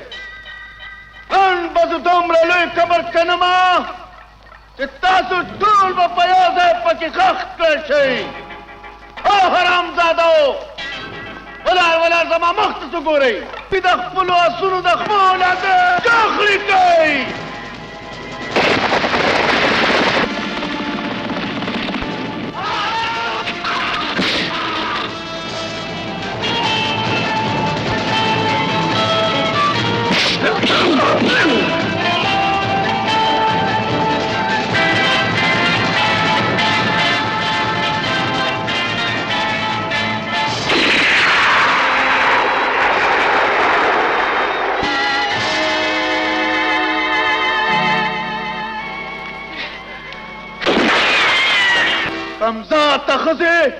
E: ان بس دومره لوی قبر کنما چې تاسو ټول به په یو ځای پکې ښخ کړل شئ او حرامزادو ولا زما مخ ته څه ګورئ د خپلو آسونو د خپلو اولاده کاخلي کوئ رمزات تخزی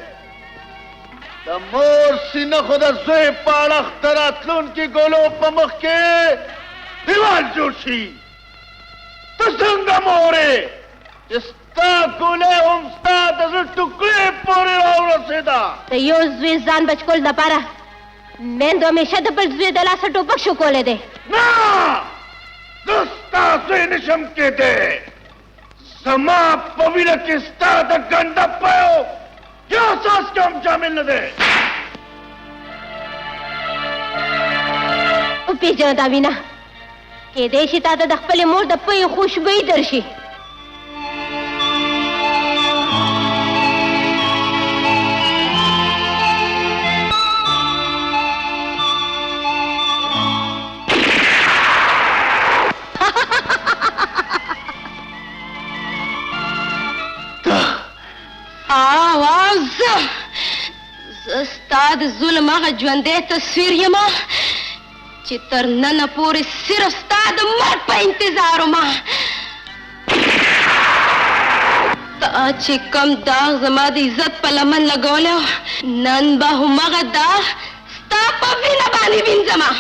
E: د مور سینه خو د زوی په اړخ د راتلونکي ګلو په مخ کې دیوال جوړ شي ته څنګه مورې چې ستا ګولۍ هم ستا د زړه ټوکړې پورې راورسېده
H: د یو زوی ځان بچکول دپاره میندو همیشه د بل زوی د لاسه ټوپک شکولی دی
E: نه زه ستا زوی نشم کېدی زما په وینه کې ستا د ګنډه پیو یو څاڅکی هم شامل نه دی
H: وپېژنه دا وینه کېدی شي تا ته د خپلې مور د پویې خوشبویي درشي زه ستا د ظلم هغه ژوندی تصویر یم چې تر ننه پورې صرف ستا د مرګ په انتظار وم تا چې کم داغ زما د عزت په لمن لګولی نن به همغه داغ ستا په وینه باندې وینځمه